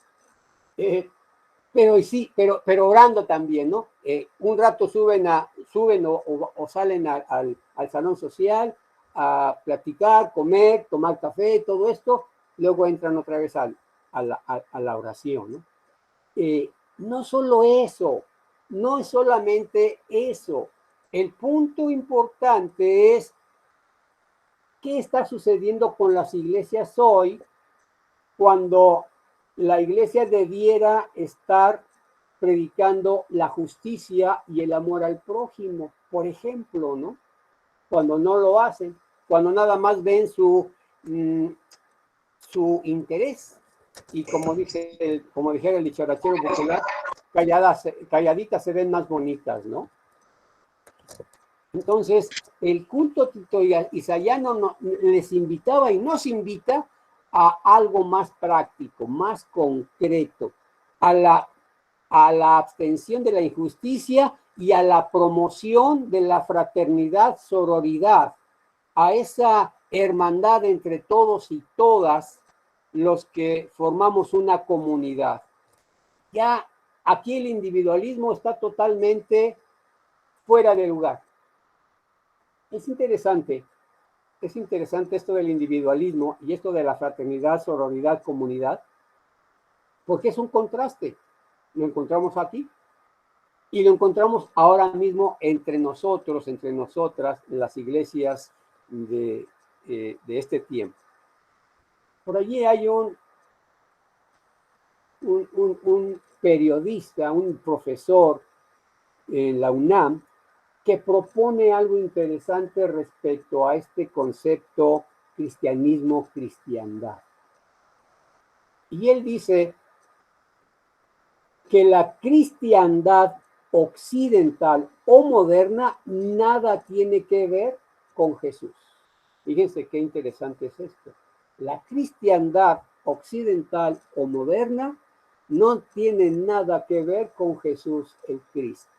Pero sí, pero orando también, ¿no? Un rato suben o salen al salón social a platicar, comer, tomar café, todo esto, luego entran otra vez a la oración, ¿no? No solo eso, no es solamente eso. El punto importante es qué está sucediendo con las iglesias hoy cuando la iglesia debiera estar predicando la justicia y el amor al prójimo, por ejemplo, ¿no? Cuando no lo hacen, cuando nada más ven su interés. Y como dijera el dicharachero popular, calladitas se ven más bonitas, ¿no? Entonces, el culto tritoisaiano les invitaba y nos invita a algo más práctico, más concreto, a la abstención de la injusticia y a la promoción de la fraternidad, sororidad, a esa hermandad entre todos y todas los que formamos una comunidad. Ya aquí el individualismo está totalmente fuera de lugar. Es interesante esto del individualismo y esto de la fraternidad, sororidad, comunidad, porque es un contraste. Lo encontramos aquí y lo encontramos ahora mismo entre nosotros, entre nosotras, en las iglesias de de este tiempo. Por allí hay un periodista, un profesor en la UNAM, que propone algo interesante respecto a este concepto cristianismo-cristiandad. Y él dice que la cristiandad occidental o moderna nada tiene que ver con Jesús. Fíjense qué interesante es esto. La cristiandad occidental o moderna no tiene nada que ver con Jesús el Cristo.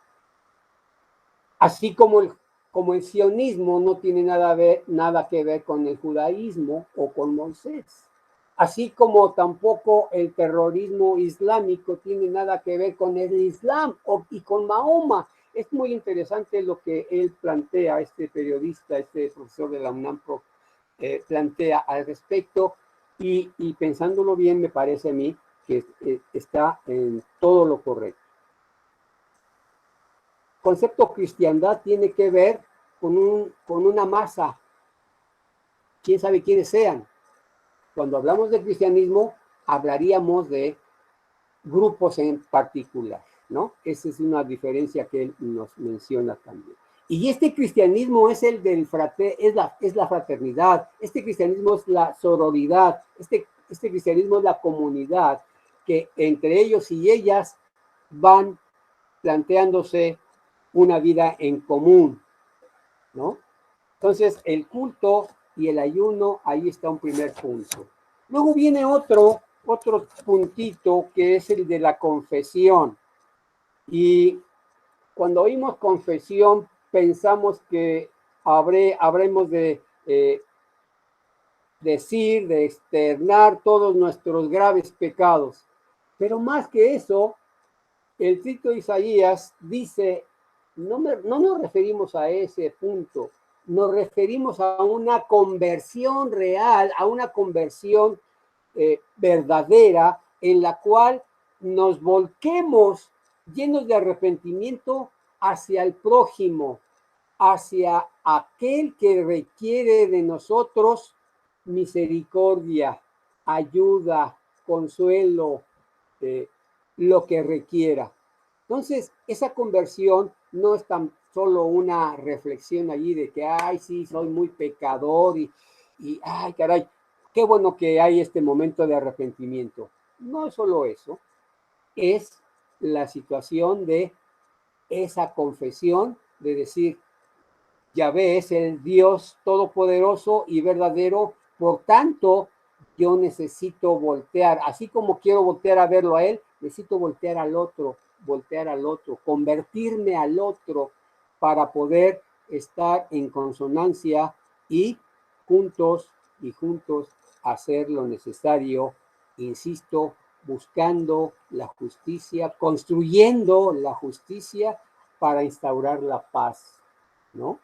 Así como el sionismo no tiene nada que ver con el judaísmo o con Moisés. Así como tampoco el terrorismo islámico tiene nada que ver con el Islam y con Mahoma. Es muy interesante lo que él plantea, este periodista, este profesor de la UNAM, plantea al respecto, y pensándolo bien, me parece a mí que está en todo lo correcto. Concepto cristiandad tiene que ver con una masa, quién sabe quiénes sean. Cuando hablamos de cristianismo, hablaríamos de grupos en particular, ¿no? Esa es una diferencia que él nos menciona también. Y este cristianismo es el del es la fraternidad, este cristianismo es la sororidad, este cristianismo es la comunidad, que entre ellos y ellas van planteándose una vida en común, ¿no? Entonces, el culto y el ayuno, ahí está un primer punto. Luego viene otro puntito, que es el de la confesión. Y cuando oímos confesión, pensamos que habremos de decir, de externar todos nuestros graves pecados. Pero más que eso, el escrito Isaías dice, no nos referimos a ese punto, nos referimos a una conversión real, a una conversión verdadera, en la cual nos volquemos llenos de arrepentimiento hacia el prójimo, hacia aquel que requiere de nosotros misericordia, ayuda, consuelo, lo que requiera. Entonces, esa conversión no es tan solo una reflexión allí de que, ay, sí, soy muy pecador y ay, caray, qué bueno que hay este momento de arrepentimiento. No es solo eso, es la situación de esa confesión, de decir, Yahvé es el Dios todopoderoso y verdadero, por tanto, yo necesito voltear, así como quiero voltear a verlo a él, necesito voltear al otro, convertirme al otro para poder estar en consonancia y juntos hacer lo necesario, insisto, buscando la justicia, construyendo la justicia para instaurar la paz, ¿no?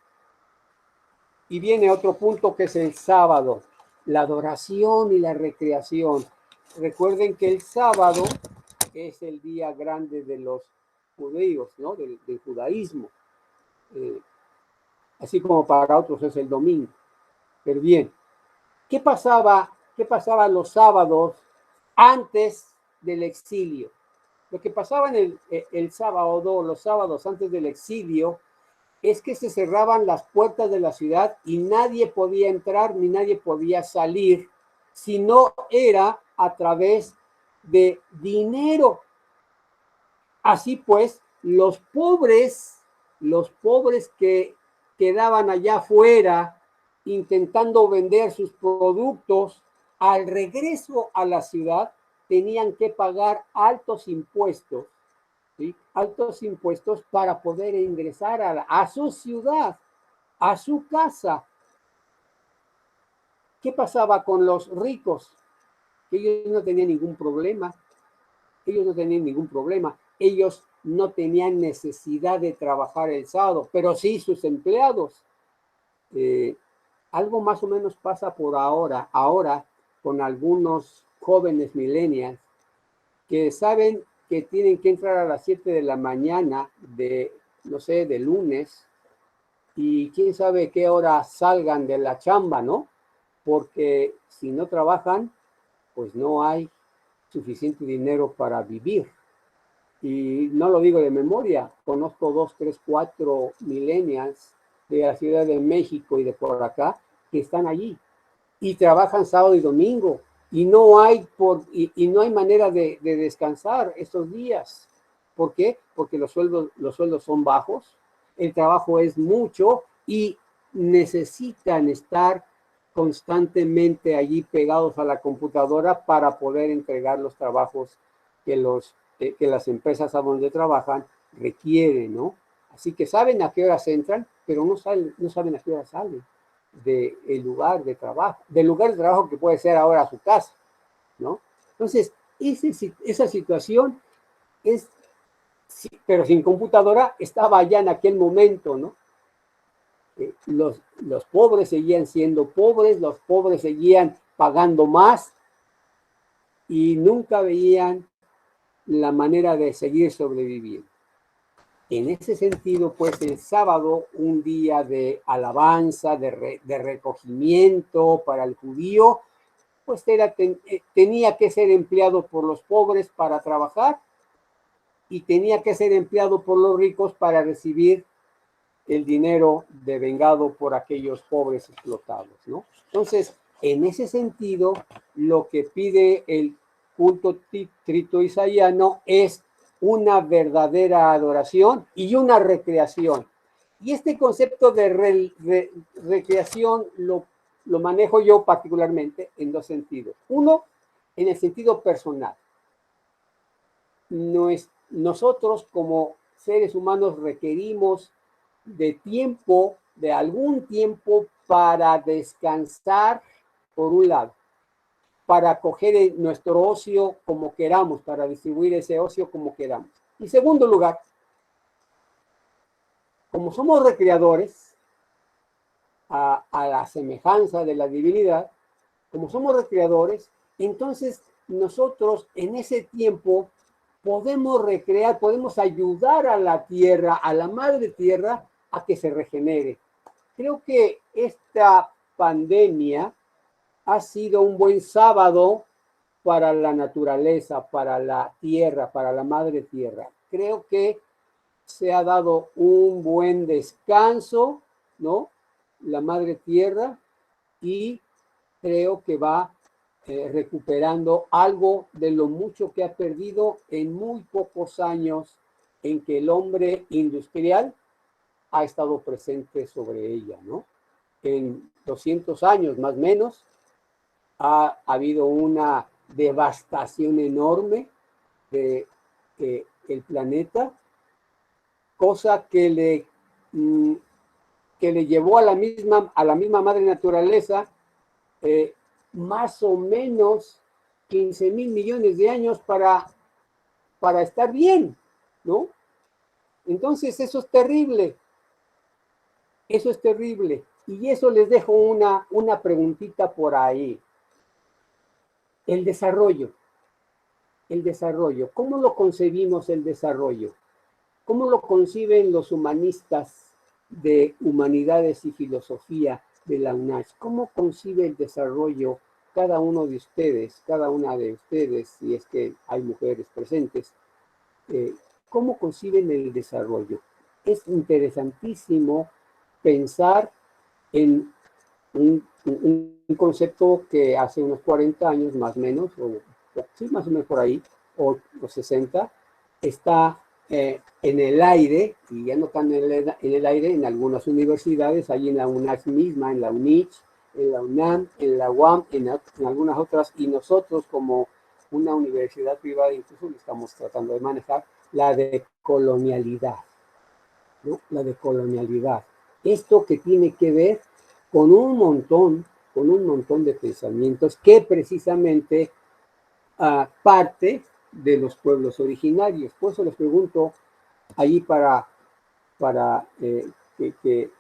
Y viene otro punto que es el sábado, la adoración y la recreación. Recuerden que el sábado es el día grande de los judíos, ¿no? Del judaísmo. Así como para otros es el domingo. Pero bien, ¿qué pasaba los sábados antes del exilio? Lo que pasaba en el sábado, los sábados antes del exilio, es que se cerraban las puertas de la ciudad y nadie podía entrar ni nadie podía salir si no era a través de dinero. Así pues, los pobres que quedaban allá afuera intentando vender sus productos, al regreso a la ciudad tenían que pagar altos impuestos, ¿sí? Altos impuestos para poder ingresar a su ciudad, a su casa. ¿Qué pasaba con los ricos? Que ellos no tenían ningún problema. Ellos no tenían necesidad de trabajar el sábado, pero sí sus empleados. Algo más o menos pasa por ahora con algunos jóvenes millennials que saben que tienen que entrar a las 7 de la mañana de lunes, y quién sabe qué hora salgan de la chamba, ¿no? porque si no trabajan, pues no hay suficiente dinero para vivir. Y no lo digo de memoria, conozco 2, 3, 4 millennials de la Ciudad de México y de por acá que están allí y trabajan sábado y domingo y no hay, no hay manera de descansar estos días. ¿Por qué? Porque los sueldos son bajos, el trabajo es mucho y necesitan estar constantemente allí pegados a la computadora para poder entregar los trabajos que las empresas a donde trabajan requieren, ¿no? Así que saben a qué horas entran, pero no saben a qué horas salen del lugar de trabajo, que puede ser ahora su casa, ¿no? Entonces, esa situación es, pero sin computadora, estaba ya en aquel momento, ¿no? Los pobres seguían siendo pobres, los pobres seguían pagando más y nunca veían la manera de seguir sobreviviendo. En ese sentido, pues el sábado, un día de alabanza, de recogimiento para el judío, pues tenía que ser empleado por los pobres para trabajar y tenía que ser empleado por los ricos para recibir el dinero devengado por aquellos pobres explotados, ¿no? Entonces, en ese sentido, lo que pide el culto tritoisaiano es una verdadera adoración y una recreación. Y este concepto de recreación lo manejo yo particularmente en 2 sentidos. Uno, en el sentido personal. Nosotros como seres humanos requerimos de tiempo, de algún tiempo para descansar, por un lado, para coger nuestro ocio como queramos, para distribuir ese ocio como queramos. Y segundo lugar, como somos recreadores, a la semejanza de la divinidad, como somos recreadores, entonces nosotros en ese tiempo podemos recrear, podemos ayudar a la tierra, a la madre tierra, a que se regenere. Creo que esta pandemia ha sido un buen sábado para la naturaleza, para la tierra, para la madre tierra. Creo que se ha dado un buen descanso, ¿no? La madre tierra, y creo que va recuperando algo de lo mucho que ha perdido en muy pocos años en que el hombre industrial ha estado presente sobre ella, ¿no? En 200 años más o menos ha habido una devastación enorme de el planeta, cosa que le llevó a la misma madre naturaleza más o menos 15,000 millones de años para estar bien, ¿no? Entonces eso es terrible. Eso es terrible. Y eso les dejo una preguntita por ahí. El desarrollo. ¿Cómo lo concebimos el desarrollo? ¿Cómo lo conciben los humanistas de humanidades y filosofía de la UNACH? ¿Cómo concibe el desarrollo cada uno de ustedes, cada una de ustedes, si es que hay mujeres presentes? ¿Cómo conciben el desarrollo? Es interesantísimo pensar en un concepto que hace unos 40 años más o menos, sí, más o menos por ahí, o 60, está en el aire, y ya no están en el aire en algunas universidades, ahí en la UNACH misma, en la UNICH, en la UNAM, en la UAM, en algunas otras, y nosotros como una universidad privada incluso lo estamos tratando de manejar, la decolonialidad, ¿no? La decolonialidad. Esto que tiene que ver con un montón de pensamientos que precisamente parte de los pueblos originarios. Por eso les pregunto ahí para que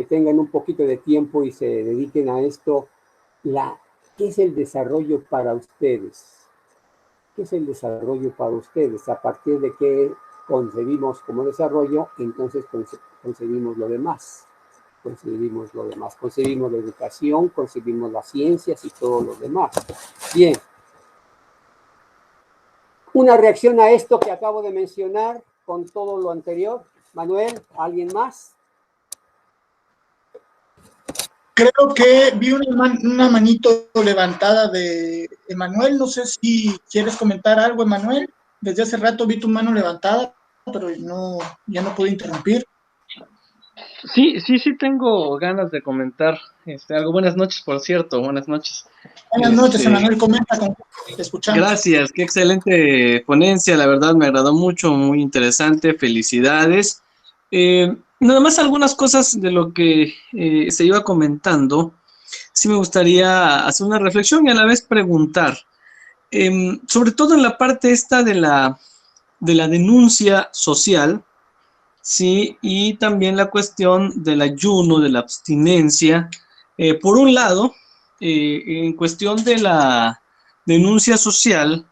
tengan un poquito de tiempo y se dediquen a esto, ¿qué es el desarrollo para ustedes? ¿Qué es el desarrollo para ustedes? A partir de qué concebimos como desarrollo, entonces concebimos lo demás. concebimos lo demás. Concebimos la educación, concebimos las ciencias y todo lo demás. Bien. Una reacción a esto que acabo de mencionar con todo lo anterior. Manuel, ¿alguien más? Creo que vi una manito levantada de Emanuel. No sé si quieres comentar algo, Emanuel. Desde hace rato vi tu mano levantada, pero ya no pude interrumpir. Sí tengo ganas de comentar algo. Buenas noches, por cierto, buenas noches. Buenas noches, Emanuel, comenta, te escuchamos. Gracias, qué excelente ponencia, la verdad me agradó mucho, muy interesante, felicidades. Nada más algunas cosas de lo que se iba comentando, sí me gustaría hacer una reflexión y a la vez preguntar, sobre todo en la parte esta de la denuncia social, sí, y también la cuestión del ayuno, de la abstinencia. Por un lado, en cuestión de la denuncia social,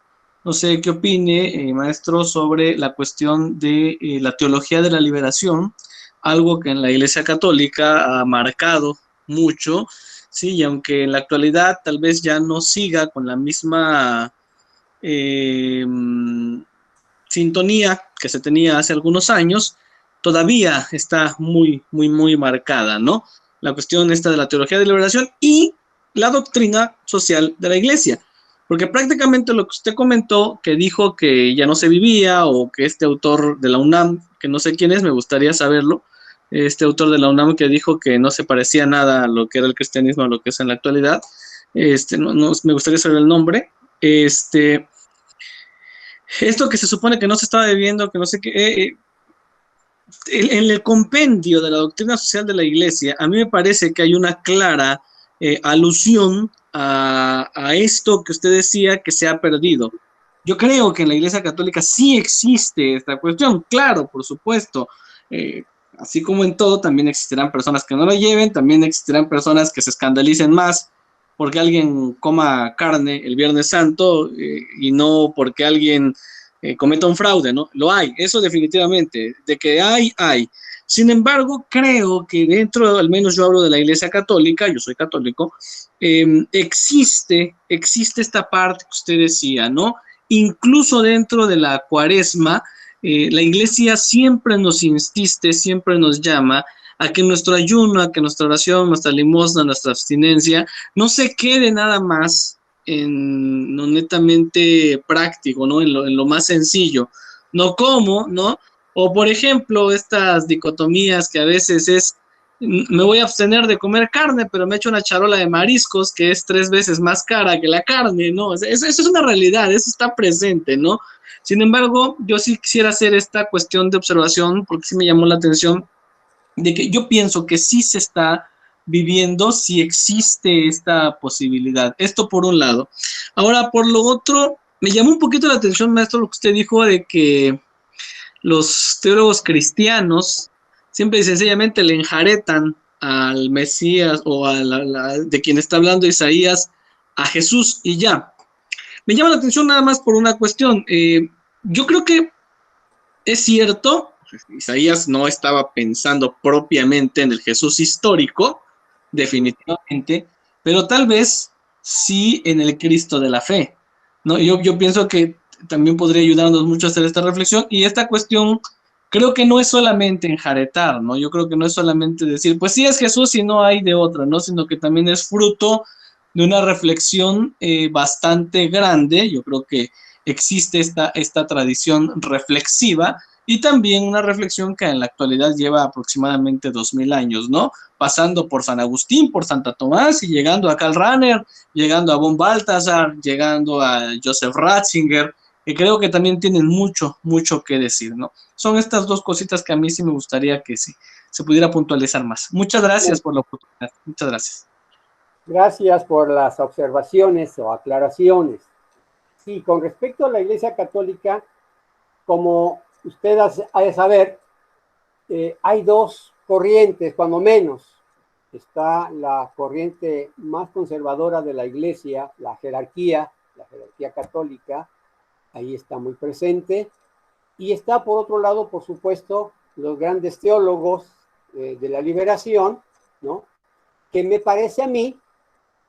no sé qué opine, maestro, sobre la cuestión de la teología de la liberación, algo que en la Iglesia Católica ha marcado mucho, sí, y aunque en la actualidad tal vez ya no siga con la misma sintonía que se tenía hace algunos años, todavía está muy marcada, ¿no? La cuestión esta de la teología de liberación y la doctrina social de la Iglesia. Porque prácticamente lo que usted comentó, que dijo que ya no se vivía, o que este autor de la UNAM, que no sé quién es, me gustaría saberlo, este autor de la UNAM que dijo que no se parecía nada a lo que era el cristianismo, a lo que es en la actualidad, no me gustaría saber el nombre, esto que se supone que no se estaba viviendo, que no sé qué, en el compendio de la doctrina social de la Iglesia, a mí me parece que hay una clara alusión a esto que usted decía que se ha perdido. Yo creo que en la Iglesia Católica sí existe esta cuestión, claro, por supuesto. Así como en todo, también existirán personas que no lo lleven, también existirán personas que se escandalicen más porque alguien coma carne el Viernes Santo y no porque alguien cometa un fraude, ¿no? Lo hay, eso definitivamente, de que hay. Sin embargo, creo que dentro, al menos yo hablo de la Iglesia Católica, yo soy católico, existe esta parte que usted decía, ¿no? Incluso dentro de la Cuaresma, la Iglesia siempre nos insiste, siempre nos llama a que nuestro ayuno, a que nuestra oración, nuestra limosna, nuestra abstinencia, no se quede nada más en lo netamente práctico, ¿no? En lo más sencillo. No como, ¿no? O por ejemplo, estas dicotomías que a veces es, me voy a abstener de comer carne, pero me echo una charola de mariscos que es 3 veces más cara que la carne, ¿no? Eso es una realidad, eso está presente, ¿no? Sin embargo, yo sí quisiera hacer esta cuestión de observación porque sí me llamó la atención de que yo pienso que sí se está viviendo, sí existe esta posibilidad. Esto por un lado. Ahora, por lo otro, me llamó un poquito la atención, maestro, lo que usted dijo de que los teólogos cristianos siempre y sencillamente le enjaretan al Mesías o de quien está hablando Isaías a Jesús y ya. Me llama la atención nada más por una cuestión. Yo creo que es cierto, Isaías no estaba pensando propiamente en el Jesús histórico, definitivamente, pero tal vez sí en el Cristo de la fe, ¿no? Yo pienso que también podría ayudarnos mucho a hacer esta reflexión y esta cuestión creo que no es solamente enjaretar, ¿no? Yo creo que no es solamente decir, pues sí es Jesús y no hay de otra, ¿no? Sino que también es fruto de una reflexión bastante grande. Yo creo que existe esta tradición reflexiva y también una reflexión que en la actualidad lleva aproximadamente 2000 años, ¿no? Pasando por San Agustín, por Santa Tomás y llegando a Karl Rahner, llegando a von Balthasar, llegando a Joseph Ratzinger, que creo que también tienen mucho que decir, ¿no? Son estas dos cositas que a mí sí me gustaría que sí, se pudiera puntualizar más. Muchas gracias por la oportunidad. Muchas gracias. Gracias por las observaciones o aclaraciones. Sí, con respecto a la Iglesia Católica, como usted ha de saber, hay dos corrientes, cuando menos. Está la corriente más conservadora de la Iglesia, la jerarquía católica, ahí está muy presente. Y está, por otro lado, por supuesto, los grandes teólogos de la liberación, ¿no? Que me parece a mí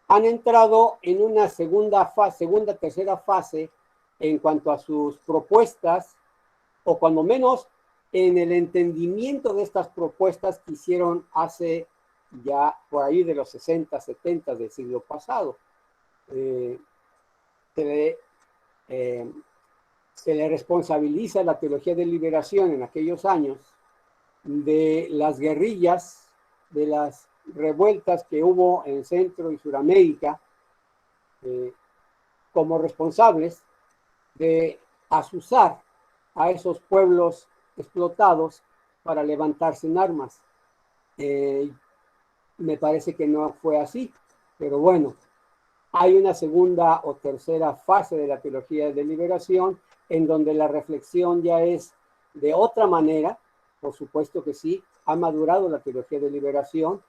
han entrado en una segunda, tercera fase en cuanto a sus propuestas, o cuando menos en el entendimiento de estas propuestas que hicieron hace ya por ahí de los 60, 70 del siglo pasado. Se le responsabiliza a la teología de liberación en aquellos años de las guerrillas, de las revueltas que hubo en Centro y Suramérica, como responsables de azuzar a esos pueblos explotados para levantarse en armas. Me parece que no fue así, pero bueno, hay una segunda o tercera fase de la teología de liberación en donde la reflexión ya es de otra manera. Por supuesto que sí, ha madurado la teología de liberación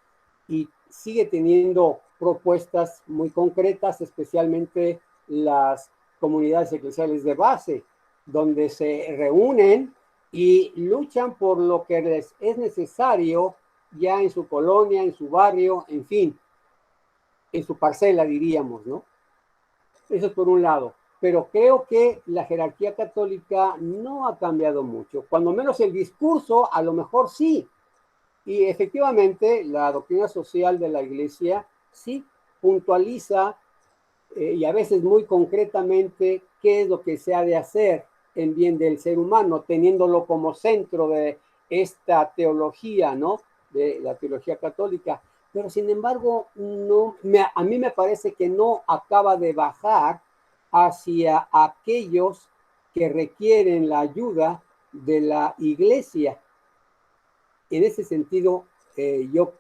y sigue teniendo propuestas muy concretas, especialmente las comunidades eclesiales de base, donde se reúnen y luchan por lo que les es necesario ya en su colonia, en su barrio, en fin, en su parcela, diríamos, ¿no? Eso es por un lado. Pero creo que la jerarquía católica no ha cambiado mucho. Cuando menos el discurso, a lo mejor sí. Y efectivamente, la doctrina social de la Iglesia sí puntualiza y a veces muy concretamente qué es lo que se ha de hacer en bien del ser humano, teniéndolo como centro de esta teología, ¿no? De la teología católica. Pero sin embargo, a mí me parece que no acaba de bajar hacia aquellos que requieren la ayuda de la Iglesia. En ese sentido, yo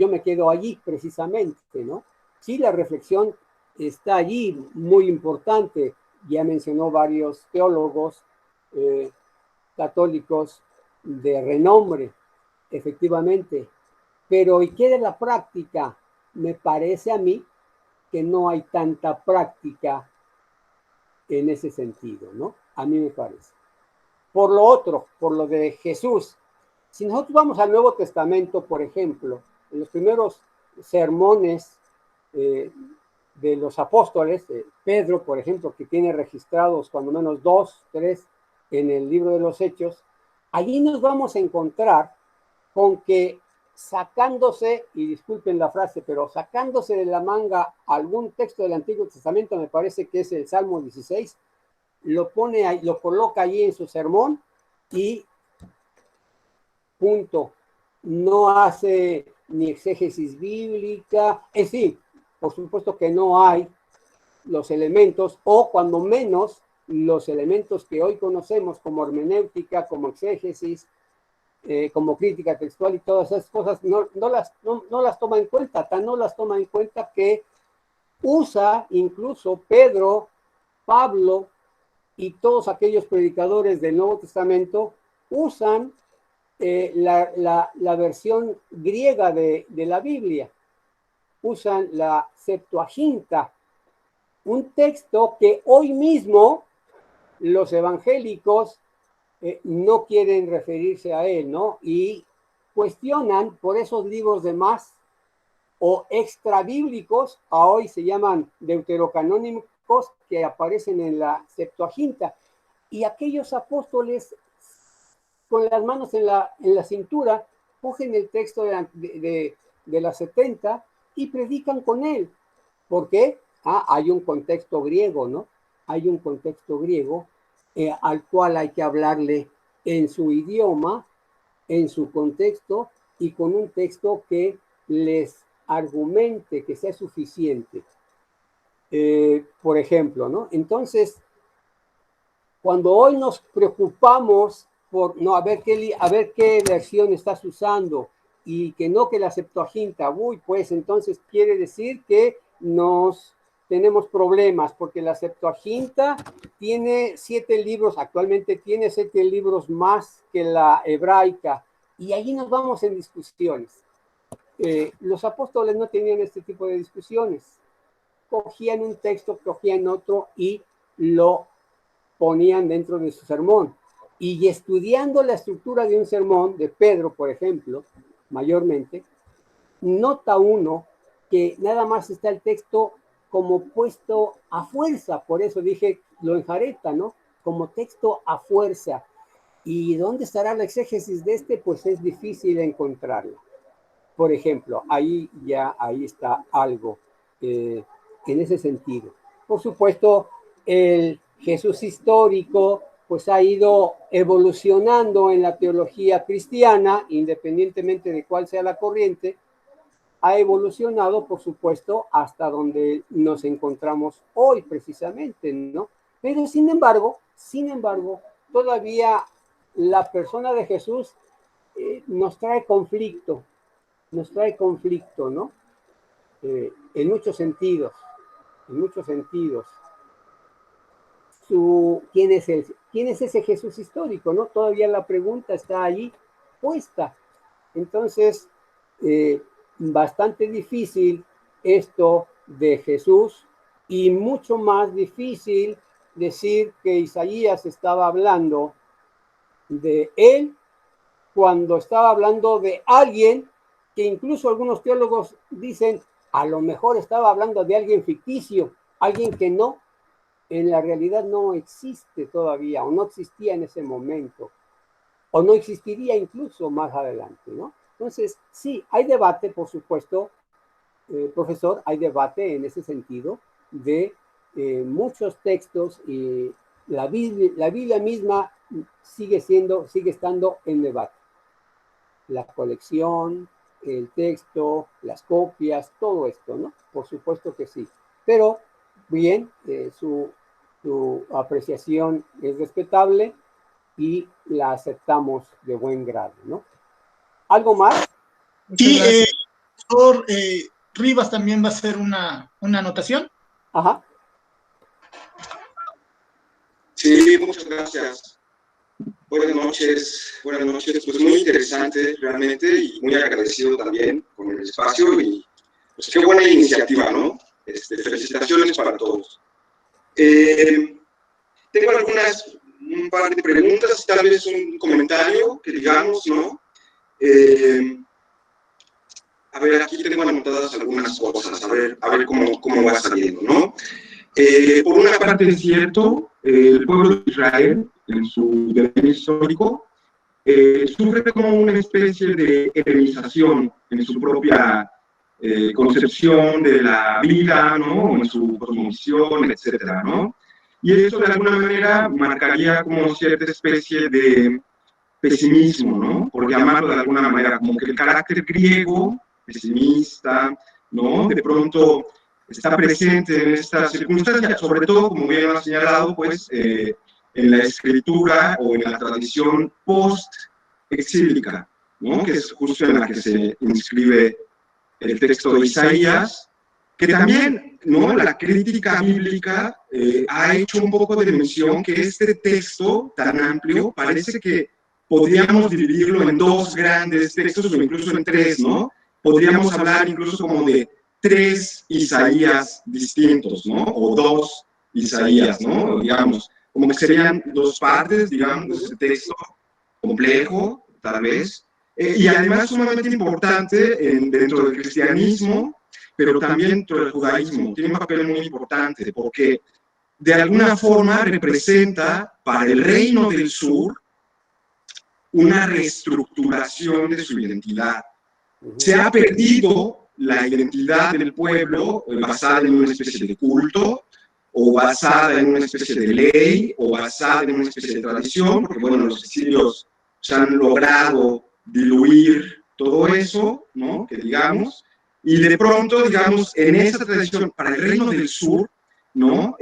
me quedo allí precisamente, ¿no? Sí, la reflexión está allí, muy importante. Ya mencionó varios teólogos católicos de renombre, efectivamente. Pero, ¿y qué de la práctica? Me parece a mí que no hay tanta práctica en ese sentido, ¿no? A mí me parece. Por lo otro, por lo de Jesús, si nosotros vamos al Nuevo Testamento, por ejemplo, en los primeros sermones de los apóstoles, Pedro, por ejemplo, que tiene registrados cuando menos 2, 3 en el libro de los Hechos, allí nos vamos a encontrar con que sacándose, y disculpen la frase, pero sacándose de la manga algún texto del Antiguo Testamento, me parece que es el Salmo 16, lo pone ahí, lo coloca allí en su sermón y punto. No hace ni exégesis bíblica, en fin, por supuesto que no hay los elementos, o cuando menos los elementos que hoy conocemos como hermenéutica, como exégesis, como crítica textual y todas esas cosas, no las toma en cuenta, no las toma en cuenta que usa incluso Pedro, Pablo y todos aquellos predicadores del Nuevo Testamento, usan la versión griega de la Biblia, usan la Septuaginta, un texto que hoy mismo los evangélicos no quieren referirse a él, ¿no? Y cuestionan por esos libros de más o extrabíblicos, a hoy se llaman deuterocanónicos, que aparecen en la Septuaginta. Y aquellos apóstoles con las manos en la cintura cogen el texto de la 70 y predican con él. ¿Por qué? Hay un contexto griego, ¿no? Hay un contexto griego al cual hay que hablarle en su idioma, en su contexto y con un texto que les argumente, que sea suficiente. Por ejemplo, ¿no? Entonces, cuando hoy nos preocupamos por, no, a ver qué versión estás usando y que no que la Septuaginta, pues entonces quiere decir que tenemos problemas, porque la Septuaginta tiene 7 libros, actualmente tiene 7 libros más que la hebraica, y allí nos vamos en discusiones. Los apóstoles no tenían este tipo de discusiones. Cogían un texto, cogían otro y lo ponían dentro de su sermón. Y estudiando la estructura de un sermón, de Pedro, por ejemplo, mayormente, nota uno que nada más está el texto como puesto a fuerza, por eso dije lo enjareta, ¿no? Como texto a fuerza. ¿Y dónde estará la exégesis de este? Pues es difícil encontrarla. Por ejemplo, ahí está algo en ese sentido. Por supuesto, el Jesús histórico pues ha ido evolucionando en la teología cristiana, independientemente de cuál sea la corriente, ha evolucionado, por supuesto, hasta donde nos encontramos hoy precisamente, ¿no? Pero sin embargo, todavía la persona de Jesús nos trae conflicto, ¿no? En muchos sentidos. ¿Quién es ese Jesús histórico, no? Todavía la pregunta está allí puesta. Entonces, bastante difícil esto de Jesús y mucho más difícil decir que Isaías estaba hablando de él cuando estaba hablando de alguien que incluso algunos teólogos dicen a lo mejor estaba hablando de alguien ficticio, alguien que no, en la realidad no existe todavía o no existía en ese momento o no existiría incluso más adelante, ¿no? Entonces, sí, hay debate, por supuesto, profesor, hay debate en ese sentido de muchos textos y la Biblia misma sigue estando en debate. La colección, el texto, las copias, todo esto, ¿no? Por supuesto que sí. Pero, bien, su apreciación es respetable y la aceptamos de buen grado, ¿no? ¿Algo más? Sí, profesor Rivas también va a hacer una anotación. Ajá. Sí, muchas gracias. Buenas noches, pues muy interesante realmente y muy agradecido también con el espacio y pues qué buena iniciativa, ¿no? Felicitaciones para todos. Tengo un par de preguntas, tal vez un comentario que digamos, ¿no? A ver, aquí tengo anotadas algunas cosas, a ver cómo va saliendo, ¿no? Por una parte es cierto, el pueblo de Israel, en su devenir histórico, sufre como una especie de helenización en su propia concepción de la vida, ¿no? En su cosmovisión, etcétera, ¿no? Y eso de alguna manera marcaría como cierta especie de pesimismo, ¿no? Por llamarlo de alguna manera, como que el carácter griego, pesimista, ¿no? De pronto está presente en estas circunstancias, sobre todo, como bien ha señalado, pues, en la escritura o en la tradición post-exílica, ¿no? Que es justo en la que se inscribe el texto de Isaías, que también, ¿no? La crítica bíblica ha hecho un poco de mención que este texto tan amplio parece que podríamos dividirlo en dos grandes textos o incluso en tres, ¿no? Podríamos hablar incluso como de tres Isaías distintos, ¿no? O dos Isaías, ¿no? Digamos, como que serían dos partes, digamos, de este texto complejo, tal vez, y además sumamente importante dentro del cristianismo, pero también dentro del judaísmo. Tiene un papel muy importante porque de alguna forma representa para el reino del sur una reestructuración de su identidad. Se ha perdido la identidad del pueblo basada en una especie de culto, o basada en una especie de ley, o basada en una especie de tradición, porque bueno, los exilios se han logrado diluir todo eso, ¿no? Que digamos, y de pronto, digamos, en esa tradición, para el reino del sur, ¿no?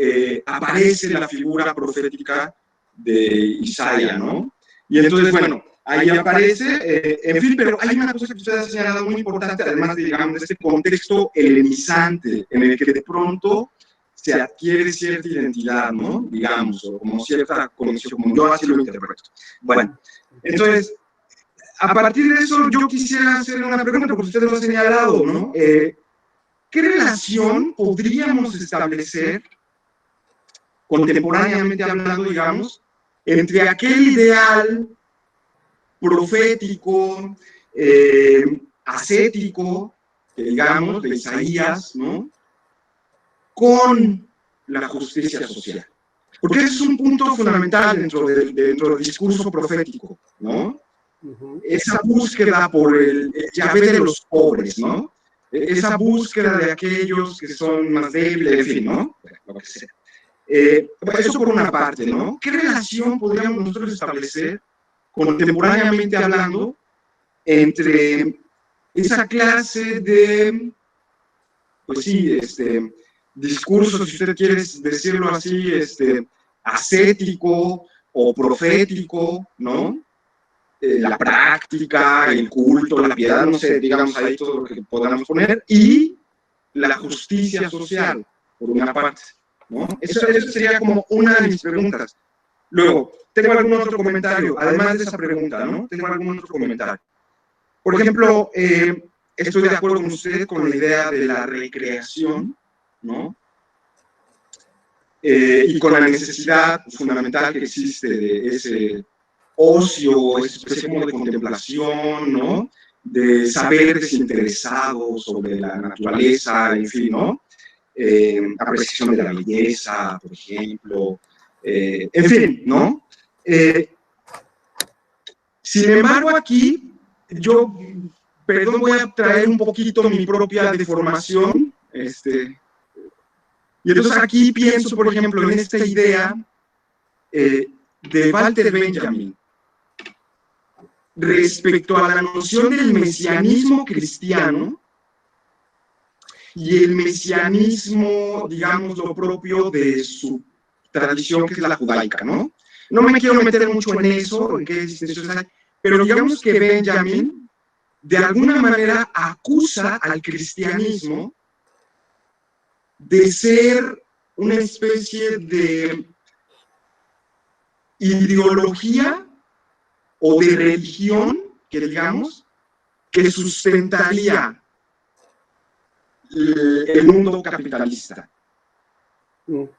Aparece la figura profética de Isaías, ¿no? Y entonces, bueno, ahí aparece, en fin, pero hay una cosa que usted ha señalado muy importante, además de, digamos, de este contexto helenizante, en el que de pronto se adquiere cierta identidad, ¿no? Digamos, o como cierta conexión, como yo así lo interpreto. Bueno, entonces, a partir de eso, yo quisiera hacer una pregunta, porque usted lo ha señalado, ¿no? ¿Qué relación podríamos establecer, contemporáneamente hablando, digamos, entre aquel ideal profético, ascético, que digamos, de Isaías, ¿no? Con la justicia social. Porque ese es un punto fundamental dentro del discurso profético, ¿no? Esa búsqueda por el Yahvé de los pobres, ¿no? Esa búsqueda de aquellos que son más débiles, en fin, ¿no? Lo que sea. Eso por una parte, ¿no? ¿Qué relación podríamos nosotros establecer, contemporáneamente hablando, entre esa clase de, pues sí, discurso, si usted quiere decirlo así, ascético o profético, ¿no? La práctica, el culto, la piedad, no sé, digamos ahí todo lo que podamos poner, y la justicia social, por una parte, ¿no? Eso sería como una de mis preguntas. Luego, tengo algún otro comentario, además de esa pregunta, ¿no? Tengo algún otro comentario. Por ejemplo, estoy de acuerdo con usted con la idea de la recreación, ¿no? Y con la necesidad fundamental que existe de ese ocio, esa especie como de contemplación, ¿no? De saber desinteresado sobre la naturaleza, en fin, ¿no? Apreciación de la belleza, por ejemplo, en fin, ¿no? Sin embargo, aquí yo, perdón, voy a traer un poquito mi propia deformación, y entonces aquí pienso, por ejemplo, en esta idea de Walter Benjamin respecto a la noción del mesianismo cristiano y el mesianismo, digamos, lo propio de su tradición, que es la judaica, ¿no? No me quiero meter mucho en eso, en qué distinciones hay, pero digamos que Benjamin, de alguna manera, acusa al cristianismo de ser una especie de ideología o de religión, que digamos, que sustentaría el mundo capitalista. O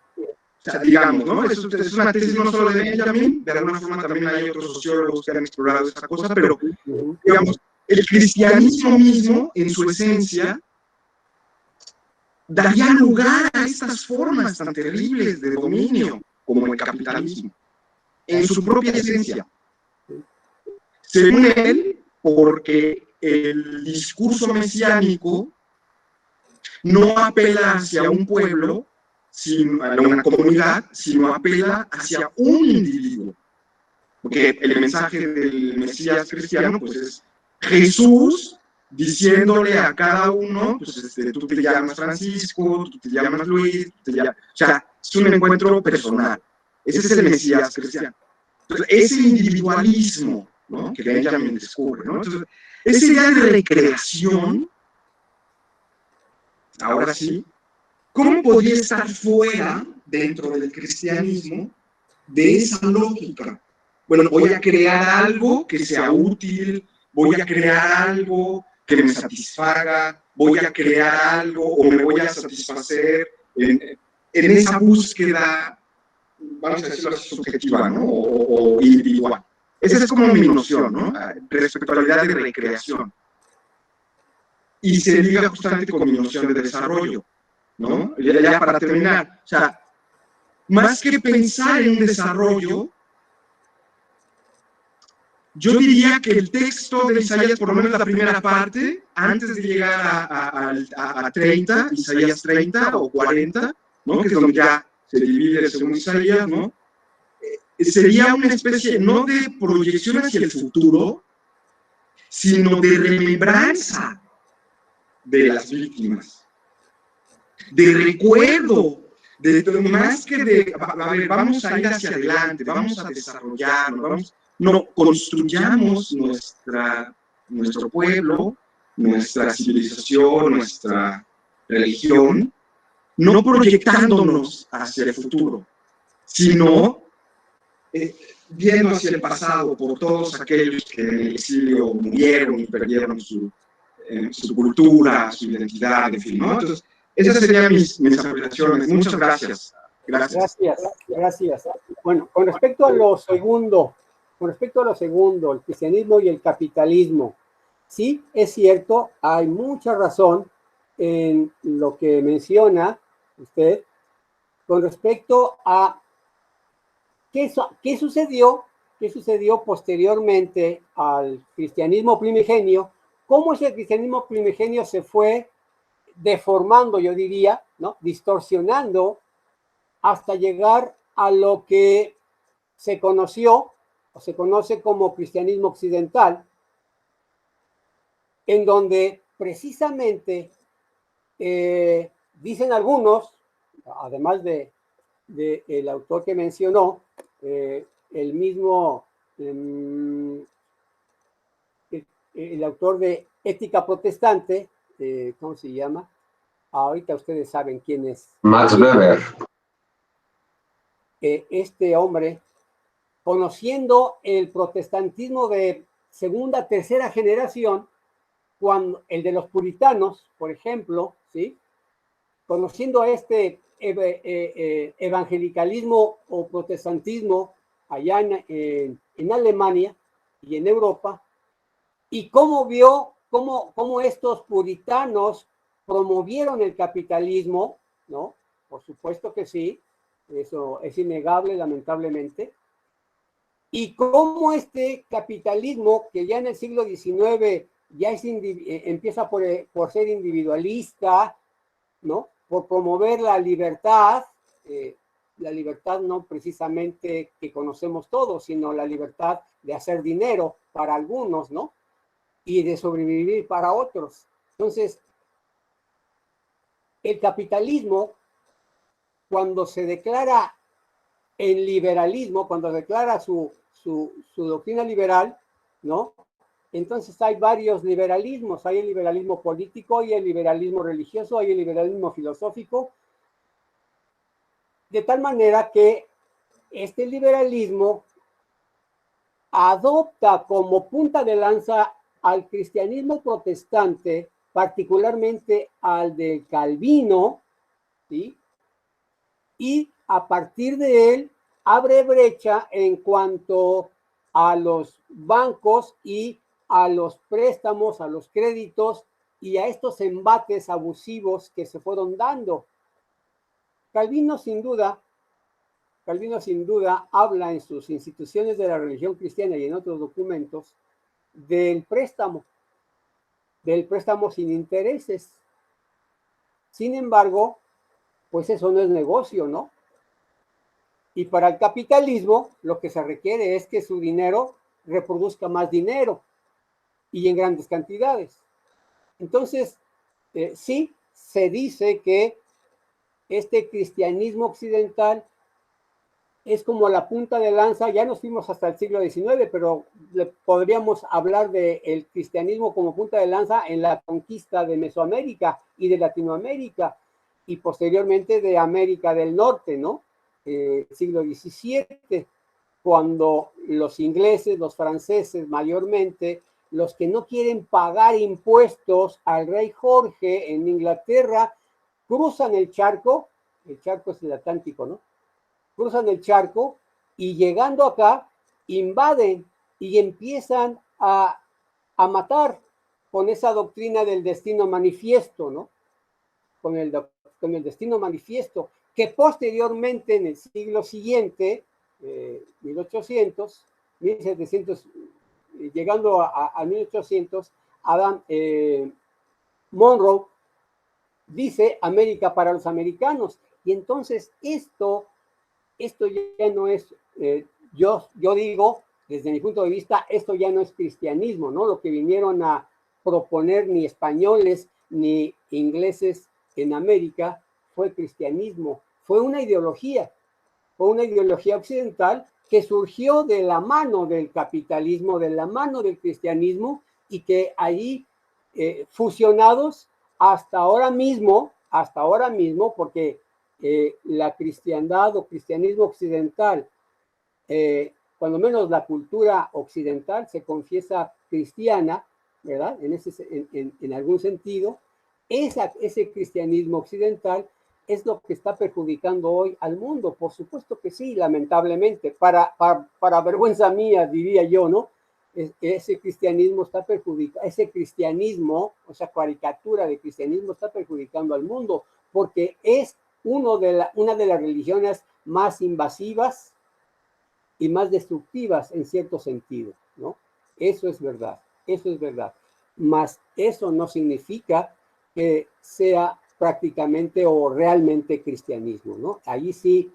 sea, digamos, ¿no? Es una tesis no solo de Benjamin, de alguna forma también hay otros sociólogos que han explorado esta cosa, pero, digamos, el cristianismo mismo, en su esencia, daría lugar a estas formas tan terribles de dominio como el capitalismo, en su propia esencia. Según él, porque el discurso mesiánico no apela hacia un pueblo, sino a una comunidad, sino apela hacia un individuo. Porque el mensaje del Mesías cristiano, pues es Jesús diciéndole a cada uno, pues tú te llamas Francisco, tú te llamas Luis, o sea, es un encuentro personal. Ese es el Mesías cristiano. Entonces, ese individualismo, ¿no?, que Benjamin descubre, ¿no? Entonces, esa idea de recreación, ahora sí, ¿cómo podría estar fuera, dentro del cristianismo, de esa lógica? Bueno, voy a crear algo que sea útil, voy a crear algo que me satisfaga, voy a crear algo o me voy a satisfacer en esa búsqueda, vamos a decirlo así, subjetiva, ¿no? O individual. Esa es como mi noción, ¿no? Respecto a la idea de recreación. Y se liga justamente con mi noción de desarrollo, ¿no? Ya para terminar, o sea, más que pensar en un desarrollo, yo diría que el texto de Isaías, por lo menos la primera parte, antes de llegar a 30, Isaías 30 o 40, ¿no?, que es donde ya se divide según Isaías, ¿no?, sería una especie no de proyección hacia el futuro, sino de remembranza de las víctimas, de recuerdo, más que de, a ver, vamos a ir hacia adelante, vamos a desarrollarnos, no, construyamos nuestro pueblo, nuestra civilización, nuestra religión, no proyectándonos hacia el futuro, sino viendo hacia el pasado por todos aquellos que en el exilio murieron y perdieron su cultura, su identidad, en fin, ¿no? Entonces, esas serían mis apreciaciones. Muchas gracias. Gracias. Bueno, con respecto a lo segundo, el cristianismo y el capitalismo, sí, es cierto, hay mucha razón en lo que menciona usted con respecto a qué sucedió posteriormente al cristianismo primigenio, cómo ese cristianismo primigenio se fue deformando, yo diría, ¿no? Distorsionando hasta llegar a lo que se conoció o se conoce como cristianismo occidental, en donde precisamente dicen algunos, además de el autor que mencionó, el mismo, el autor de Ética Protestante, ¿cómo se llama? Ahorita ustedes saben quién es. Max Weber. Este hombre, conociendo el protestantismo de segunda, tercera generación, cuando el de los puritanos, por ejemplo, ¿sí? Conociendo a este evangelicalismo o protestantismo allá en Alemania y en Europa, y cómo vio cómo estos puritanos promovieron el capitalismo, ¿no? Por supuesto que sí, eso es innegable, lamentablemente, y cómo este capitalismo, que ya en el siglo XIX ya empieza por ser individualista, ¿no? Por promover la libertad no precisamente que conocemos todos, sino la libertad de hacer dinero para algunos, ¿no? Y de sobrevivir para otros. Entonces, el capitalismo, cuando se declara en liberalismo, cuando declara su doctrina liberal, ¿no? Entonces hay varios liberalismos, hay el liberalismo político, hay el liberalismo religioso, hay el liberalismo filosófico, de tal manera que este liberalismo adopta como punta de lanza al cristianismo protestante, particularmente al de Calvino, ¿sí? Y a partir de él abre brecha en cuanto a los bancos y a los préstamos, a los créditos y a estos embates abusivos que se fueron dando. Calvino sin duda habla en sus Instituciones de la Religión Cristiana y en otros documentos del préstamo sin intereses. Sin embargo, pues eso no es negocio, ¿no? Y para el capitalismo lo que se requiere es que su dinero reproduzca más dinero y en grandes cantidades. Entonces, sí, se dice que este cristianismo occidental es como la punta de lanza, ya nos fuimos hasta el siglo XIX, pero podríamos hablar del cristianismo como punta de lanza en la conquista de Mesoamérica y de Latinoamérica y posteriormente de América del Norte, ¿no? Siglo XVII, cuando los ingleses, los franceses mayormente, los que no quieren pagar impuestos al rey Jorge en Inglaterra, cruzan el charco es el Atlántico, ¿no? Cruzan el charco y llegando acá, invaden y empiezan a matar con esa doctrina del destino manifiesto, ¿no? Con el destino manifiesto, que posteriormente en el siglo siguiente, 1800, 1700, llegando a 1800, Adam Monroe dice América para los americanos. Y entonces esto ya no es, yo digo, desde mi punto de vista, esto ya no es cristianismo, ¿no? Lo que vinieron a proponer ni españoles ni ingleses en América fue cristianismo, fue una ideología occidental que surgió de la mano del capitalismo, de la mano del cristianismo y que ahí fusionados hasta ahora mismo, porque la cristiandad o cristianismo occidental, cuando menos la cultura occidental se confiesa cristiana, ¿verdad? En algún sentido, ese cristianismo occidental es lo que está perjudicando hoy al mundo. Por supuesto que sí, lamentablemente, para vergüenza mía, diría yo, ¿no? ese cristianismo está perjudicando, ese cristianismo, o sea, caricatura de cristianismo está perjudicando al mundo, porque es una de las religiones más invasivas y más destructivas en cierto sentido, ¿no? Eso es verdad, eso es verdad. Mas eso no significa que sea prácticamente o realmente cristianismo, ¿no? Ahí sí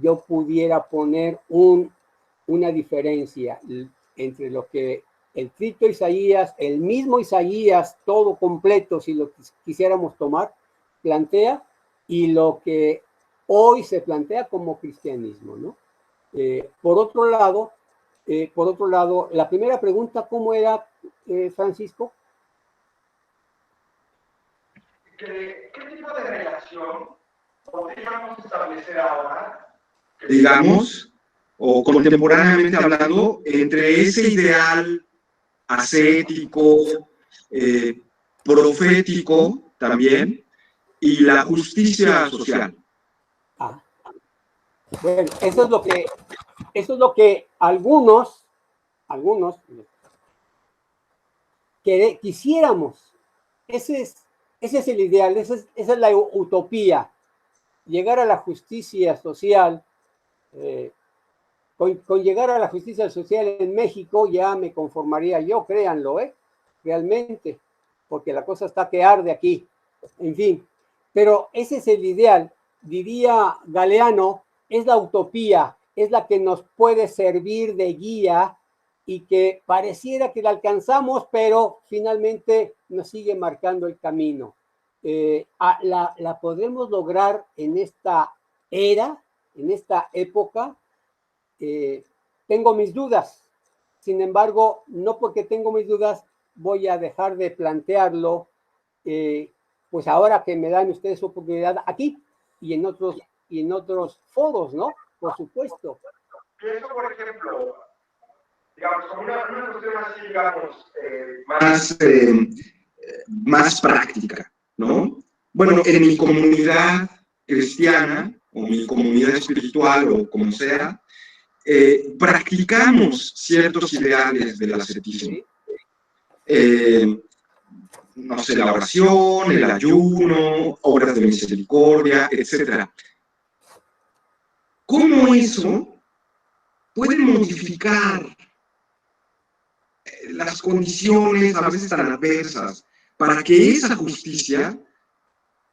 yo pudiera poner una diferencia entre lo que el Cristo Isaías, el mismo Isaías, todo completo, si lo quisiéramos tomar, plantea, y lo que hoy se plantea como cristianismo, ¿no? Por otro lado, la primera pregunta, ¿cómo era, Francisco? ¿Qué tipo de relación podríamos establecer ahora, digamos, o contemporáneamente hablando, entre ese ideal ascético, profético también, y la justicia social? Bueno, eso es lo que algunos quisiéramos. Ese es el ideal, esa es la utopía. Llegar a la justicia social. Con llegar a la justicia social en México ya me conformaría yo, créanlo, realmente, porque la cosa está que arde aquí. En fin, pero ese es el ideal. Diría Galeano, es la utopía, es la que nos puede servir de guía y que pareciera que la alcanzamos, pero finalmente nos sigue marcando el camino. La podremos lograr en esta era, en esta época. Tengo mis dudas. Sin embargo, no porque tengo mis dudas voy a dejar de plantearlo, pues ahora que me dan ustedes oportunidad aquí y en otros foros, ¿no? Por supuesto. Pienso, por ejemplo, digamos, como una cuestión así, digamos, más práctica, ¿no? Bueno, en mi comunidad cristiana, o mi comunidad espiritual, o como sea, practicamos ciertos ideales del ascetismo. No sé, la oración, el ayuno, obras de misericordia, etc. ¿Cómo eso puede modificar las condiciones a veces tan adversas para que esa justicia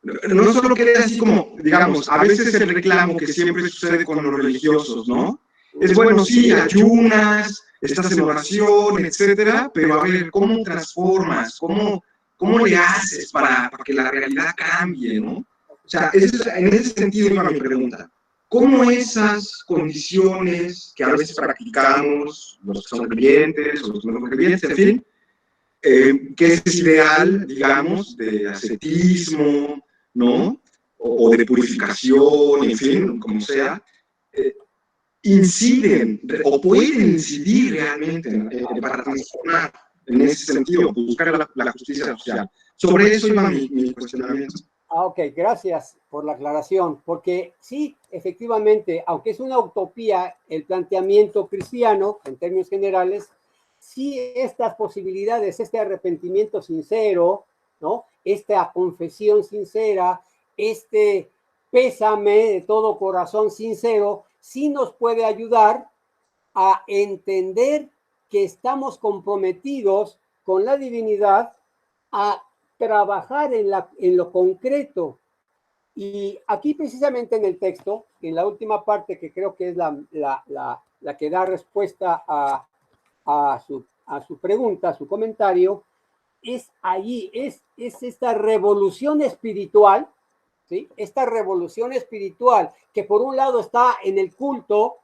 no solo quede así como, digamos, a veces el reclamo que siempre sucede con los religiosos, ¿no? Es bueno, sí, ayunas, estás en oración, etcétera, pero a ver, ¿cómo transformas? ¿Cómo le haces para que la realidad cambie, ¿no? O sea, en ese sentido iba mi pregunta. ¿Cómo esas condiciones que a veces practicamos, los que son creyentes o los que no son creyentes, en fin, que es ideal, digamos, de ascetismo, ¿no? O de purificación, en fin, como sea, inciden o pueden incidir realmente para transformar en ese sentido, buscar la justicia social? Sobre eso iba mi cuestionamiento. Ok, gracias por la aclaración, porque sí, efectivamente, aunque es una utopía el planteamiento cristiano, en términos generales, sí estas posibilidades, este arrepentimiento sincero, ¿no? Esta confesión sincera, este pésame de todo corazón sincero, sí nos puede ayudar a entender que estamos comprometidos con la divinidad, a trabajar en lo concreto. Y aquí precisamente en el texto, en la última parte que creo que es la que da respuesta a su pregunta, a su comentario, es allí, es esta revolución espiritual, ¿sí? Esta revolución espiritual que por un lado está en el culto,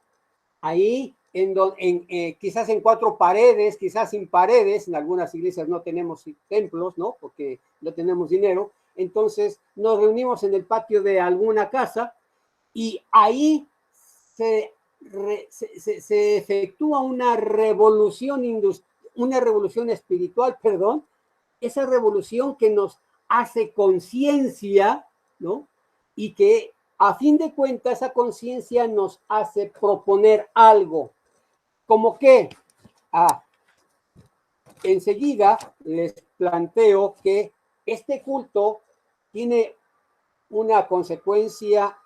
ahí quizás en 4 paredes, quizás sin paredes, en algunas iglesias no tenemos templos, ¿no? Porque no tenemos dinero, entonces nos reunimos en el patio de alguna casa y ahí se efectúa una revolución espiritual, perdón, esa revolución que nos hace conciencia, ¿no? Y que a fin de cuentas esa conciencia nos hace proponer algo. ¿Cómo qué? enseguida les planteo que este culto tiene una consecuencia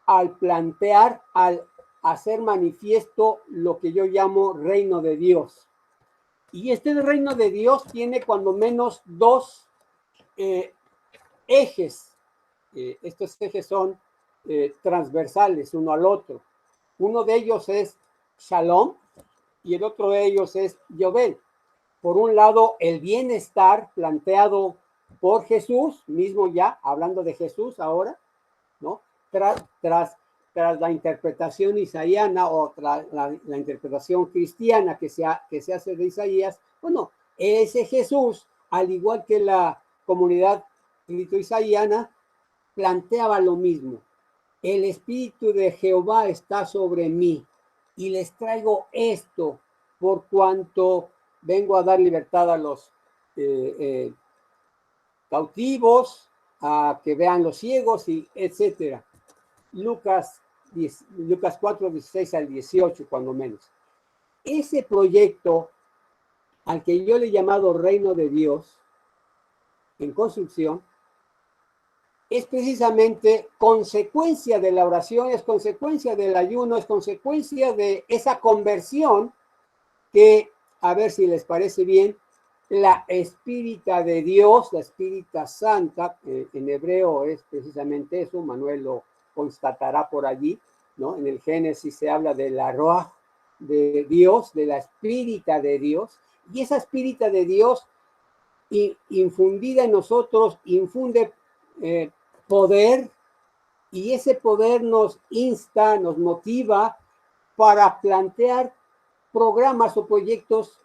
al plantear, al hacer manifiesto lo que yo llamo reino de Dios. Y este reino de Dios tiene cuando menos dos ejes. Estos ejes son transversales uno al otro. Uno de ellos es Shalom y el otro de ellos es Yobel. Por un lado, el bienestar planteado por Jesús, mismo ya, hablando de Jesús ahora, ¿no? Tras la interpretación isaiana o la interpretación cristiana que se hace de Isaías, bueno, ese Jesús, al igual que la comunidad crito-isaiana, planteaba lo mismo. El Espíritu de Jehová está sobre mí y les traigo esto por cuanto vengo a dar libertad a los cautivos, a que vean los ciegos, y etcétera. Lucas 4, 16 al 18, cuando menos. Ese proyecto, al que yo le he llamado Reino de Dios, en construcción, es precisamente consecuencia de la oración, es consecuencia del ayuno, es consecuencia de esa conversión que, a ver si les parece bien, la Espírita de Dios, la Espírita Santa, en hebreo es precisamente eso, Manuel lo constatará por allí, ¿no? En el Génesis se habla de la Ruach de Dios, de la Espírita de Dios, y esa Espírita de Dios infundida en nosotros, infunde poder, y ese poder nos insta, nos motiva para plantear programas o proyectos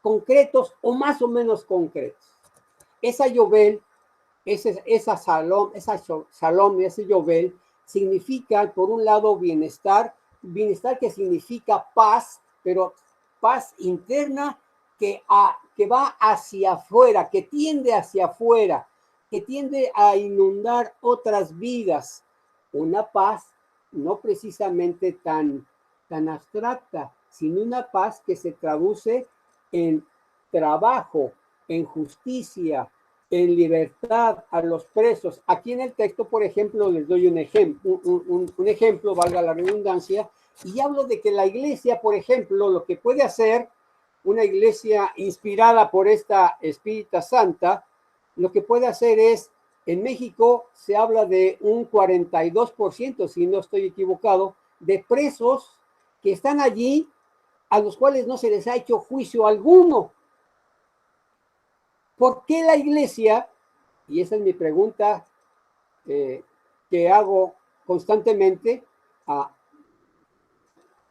concretos o más o menos concretos. Esa Yobel, esa Shalom y ese Yobel significa, por un lado, bienestar que significa paz, pero paz interna que va hacia afuera, que tiende hacia afuera, que tiende a inundar otras vidas. Una paz no precisamente tan abstracta, sino una paz que se traduce en trabajo, en justicia, en libertad a los presos. Aquí en el texto, por ejemplo, les doy un ejemplo, valga la redundancia, y hablo de que la iglesia, por ejemplo, lo que puede hacer una iglesia inspirada por esta Espírita Santa, lo que puede hacer es, en México se habla de un 42%, si no estoy equivocado, de presos que están allí, a los cuales no se les ha hecho juicio alguno. ¿Por qué la iglesia, y esa es mi pregunta que hago constantemente,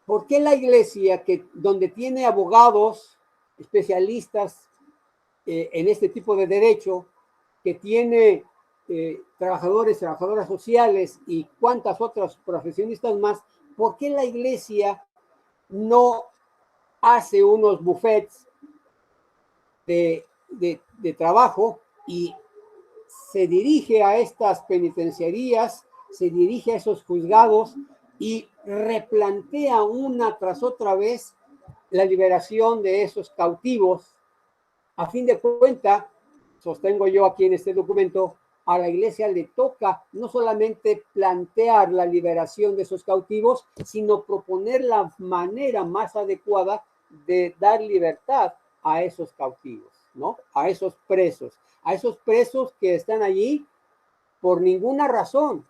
¿por qué la iglesia, donde tiene abogados, especialistas en este tipo de derecho, que tiene trabajadores, trabajadoras sociales y cuantas otras profesionistas más, ¿por qué la iglesia no hace unos buffets de trabajo y se dirige a estas penitenciarías, se dirige a esos juzgados y replantea una tras otra vez la liberación de esos cautivos? A fin de cuentas, sostengo yo aquí en este documento, a la iglesia le toca no solamente plantear la liberación de esos cautivos, sino proponer la manera más adecuada de dar libertad a esos cautivos, ¿no? A esos presos que están allí por ninguna razón,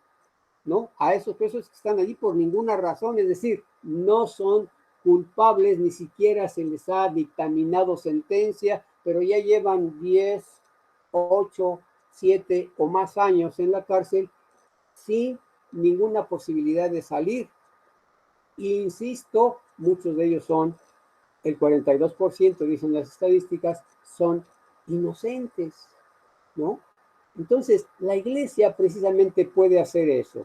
¿no? A esos presos que están allí por ninguna razón, es decir, no son culpables, ni siquiera se les ha dictaminado sentencia, pero ya llevan 10, 8, 7 o más años en la cárcel sin ninguna posibilidad de salir. E insisto, muchos de ellos son, el 42%, dicen las estadísticas, son inocentes, ¿no? Entonces, la iglesia precisamente puede hacer eso.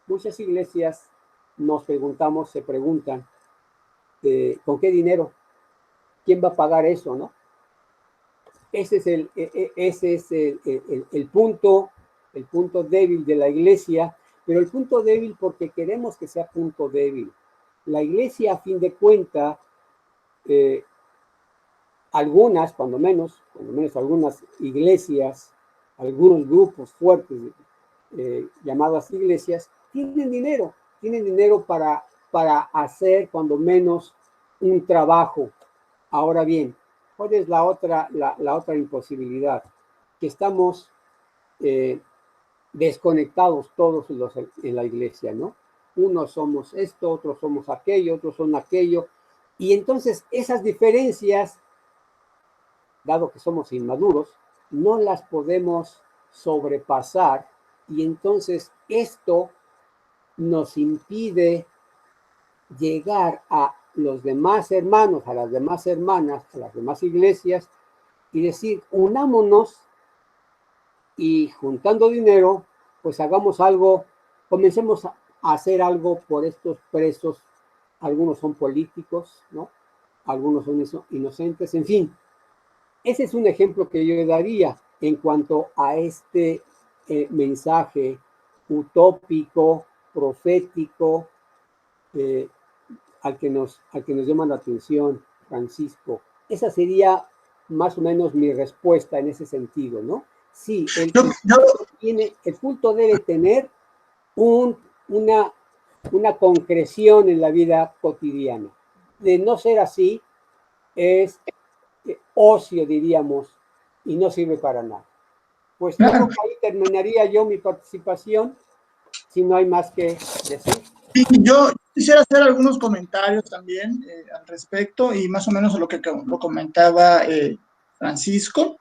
Muchas iglesias se preguntan, ¿con qué dinero? ¿Quién va a pagar eso, no? Ese es el punto débil de la iglesia, pero el punto débil porque queremos que sea punto débil. La iglesia, a fin de cuentas, algunas, cuando menos algunas iglesias, algunos grupos fuertes llamadas iglesias, tienen dinero para hacer cuando menos un trabajo. Ahora bien, ¿cuál es la otra imposibilidad? Que estamos desconectados todos en la iglesia, ¿no? Unos somos esto, otros somos aquello, otros son aquello, y entonces esas diferencias, dado que somos inmaduros, no las podemos sobrepasar, y entonces esto nos impide llegar a los demás hermanos, a las demás hermanas, a las demás iglesias, y decir, unámonos y juntando dinero, pues hagamos algo, comencemos a hacer algo por estos presos. Algunos son políticos, ¿no? Algunos son inocentes, en fin. Ese es un ejemplo que yo daría en cuanto a este mensaje utópico, profético, al que nos llama la atención Francisco. Esa sería más o menos mi respuesta en ese sentido, ¿no? Sí, el culto debe tener una concreción en la vida cotidiana. De no ser así, es ocio, diríamos, y no sirve para nada. Pues yo creo que ahí terminaría yo mi participación, si no hay más que decir. Sí, yo quisiera hacer algunos comentarios también al respecto, y más o menos lo que lo comentaba Francisco.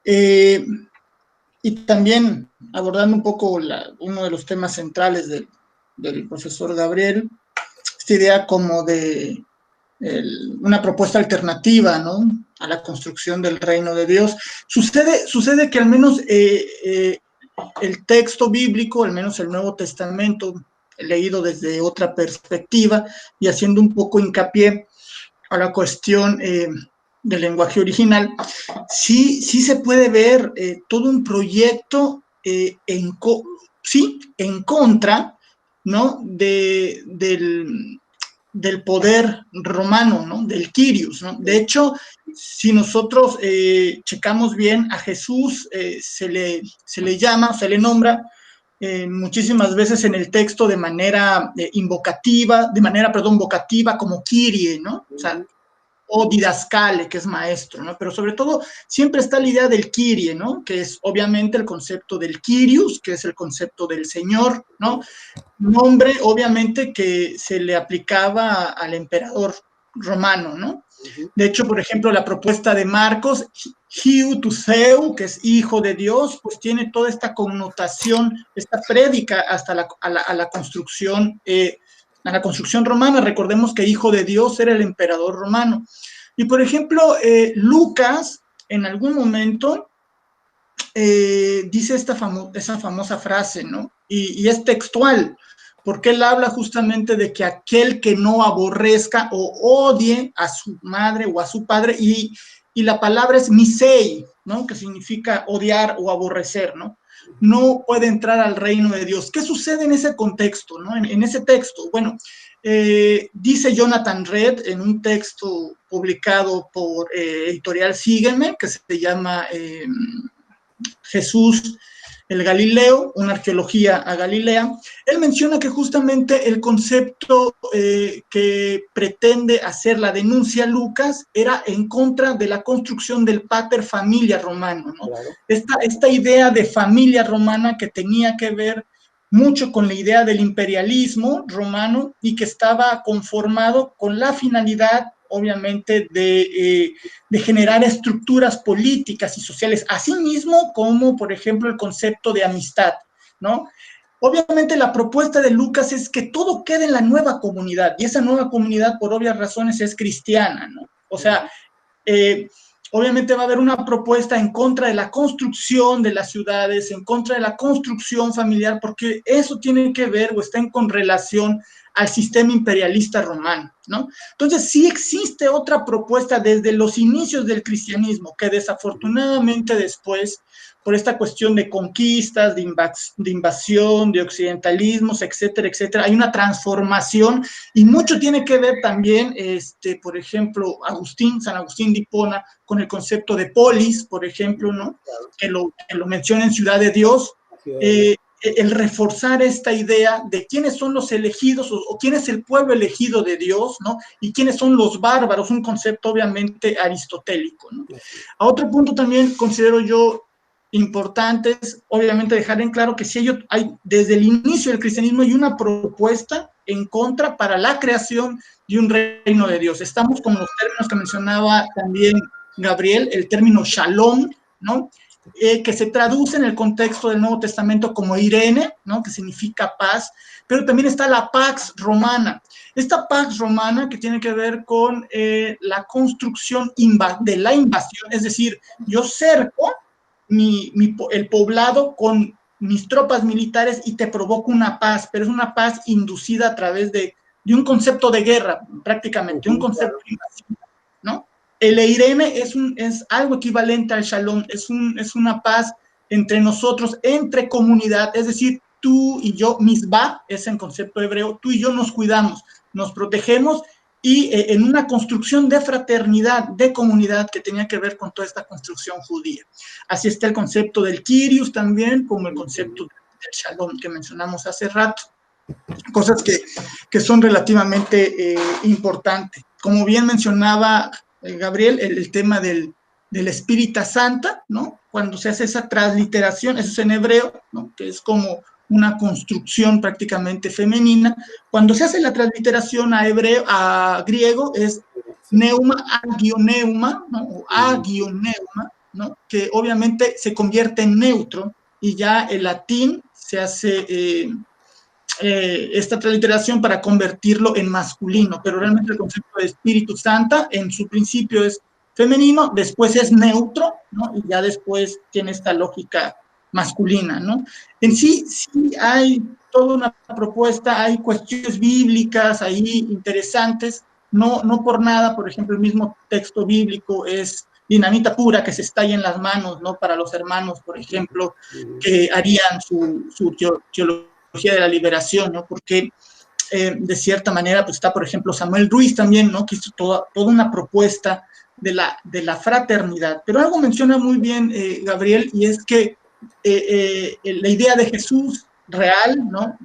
Y también abordando un poco uno de los temas centrales del profesor Gabriel, esta idea como de una propuesta alternativa, ¿no?, a la construcción del reino de Dios. Sucede que al menos el texto bíblico, al menos el Nuevo Testamento, leído desde otra perspectiva y haciendo un poco hincapié a la cuestión del lenguaje original, sí se puede ver todo un proyecto en contra, ¿no?, del poder romano, ¿no?, del Kyrios, ¿no? De hecho, si nosotros checamos bien, a Jesús se le llama, se le nombra muchísimas veces en el texto de manera vocativa, como Kyrie, ¿no? O sea, o didascale, que es maestro, ¿no? Pero sobre todo siempre está la idea del Kyrie, ¿no?, que es obviamente el concepto del Kyrios, que es el concepto del Señor, ¿no? Nombre obviamente que se le aplicaba al emperador romano, ¿no? De hecho, por ejemplo, la propuesta de Marcos, Hiu tu Seu, que es hijo de Dios, pues tiene toda esta connotación, esta prédica hasta a la construcción romana. Recordemos que hijo de Dios era el emperador romano. Y por ejemplo, Lucas en algún momento dice esa famosa frase, ¿no? Y es textual, porque él habla justamente de que aquel que no aborrezca o odie a su madre o a su padre, y la palabra es misei, ¿no?, que significa odiar o aborrecer, ¿no?, no puede entrar al reino de Dios. ¿Qué sucede en ese contexto, ¿no? En ese texto, bueno, dice Jonathan Redd en un texto publicado por Editorial Sígueme, que se llama Jesús el Galileo, una arqueología a Galilea. Él menciona que justamente el concepto que pretende hacer la denuncia Lucas era en contra de la construcción del pater familia romano, ¿no? Claro. Esta idea de familia romana que tenía que ver mucho con la idea del imperialismo romano y que estaba conformado con la finalidad, obviamente, de generar estructuras políticas y sociales, así mismo como, por ejemplo, el concepto de amistad, ¿no? Obviamente la propuesta de Lucas es que todo quede en la nueva comunidad, y esa nueva comunidad, por obvias razones, es cristiana, ¿no? O sea, obviamente va a haber una propuesta en contra de la construcción de las ciudades, en contra de la construcción familiar, porque eso tiene que ver o está en correlación al sistema imperialista romano, ¿no? Entonces, sí existe otra propuesta desde los inicios del cristianismo, que desafortunadamente después, por esta cuestión de conquistas, de invasión, de occidentalismos, etcétera, etcétera, hay una transformación y mucho tiene que ver también, por ejemplo, San Agustín de Hipona, con el concepto de polis, por ejemplo, ¿no? Que lo menciona en Ciudad de Dios, el reforzar esta idea de quiénes son los elegidos o quién es el pueblo elegido de Dios, ¿no? Y quiénes son los bárbaros, un concepto obviamente aristotélico, ¿no? A otro punto también considero yo importante es obviamente dejar en claro que si hay desde el inicio del cristianismo hay una propuesta en contra para la creación de un reino de Dios. Estamos con los términos que mencionaba también Gabriel, el término shalom, ¿no? Que se traduce en el contexto del Nuevo Testamento como Irene, ¿no? Que significa paz, pero también está la Pax Romana. Esta Pax Romana que tiene que ver con la construcción de la invasión, es decir, yo cerco el poblado con mis tropas militares y te provoco una paz, pero es una paz inducida a través de un concepto de guerra, prácticamente, un concepto de invasión, ¿no? El Eirene es algo equivalente al Shalom, es una paz entre nosotros, entre comunidad, es decir, tú y yo, misbah, es en concepto hebreo, tú y yo nos cuidamos, nos protegemos y en una construcción de fraternidad, de comunidad que tenía que ver con toda esta construcción judía. Así está el concepto del Kyrios también, como el concepto del Shalom que mencionamos hace rato, cosas que son relativamente importantes. Como bien mencionaba Gabriel, el tema del Espírita Santa, ¿no? Cuando se hace esa transliteración, eso es en hebreo, ¿no? Que es como una construcción prácticamente femenina. Cuando se hace la transliteración a griego es neuma, agioneuma, ¿no? O agioneuma, ¿no? Que obviamente se convierte en neutro y ya el latín se hace esta transliteración para convertirlo en masculino, pero realmente el concepto de Espíritu Santa en su principio es femenino, después es neutro, ¿no? Y ya después tiene esta lógica masculina, ¿no? En sí hay toda una propuesta, hay cuestiones bíblicas ahí interesantes, no por nada, por ejemplo, el mismo texto bíblico es dinamita pura que se estalla en las manos, ¿no? Para los hermanos, por ejemplo, que harían su teología de la liberación, ¿no? Porque de cierta manera pues está, por ejemplo, Samuel Ruiz también, ¿no? Que hizo toda una propuesta de la fraternidad. Pero algo menciona muy bien Gabriel, y es que la idea de Jesús real, ¿no?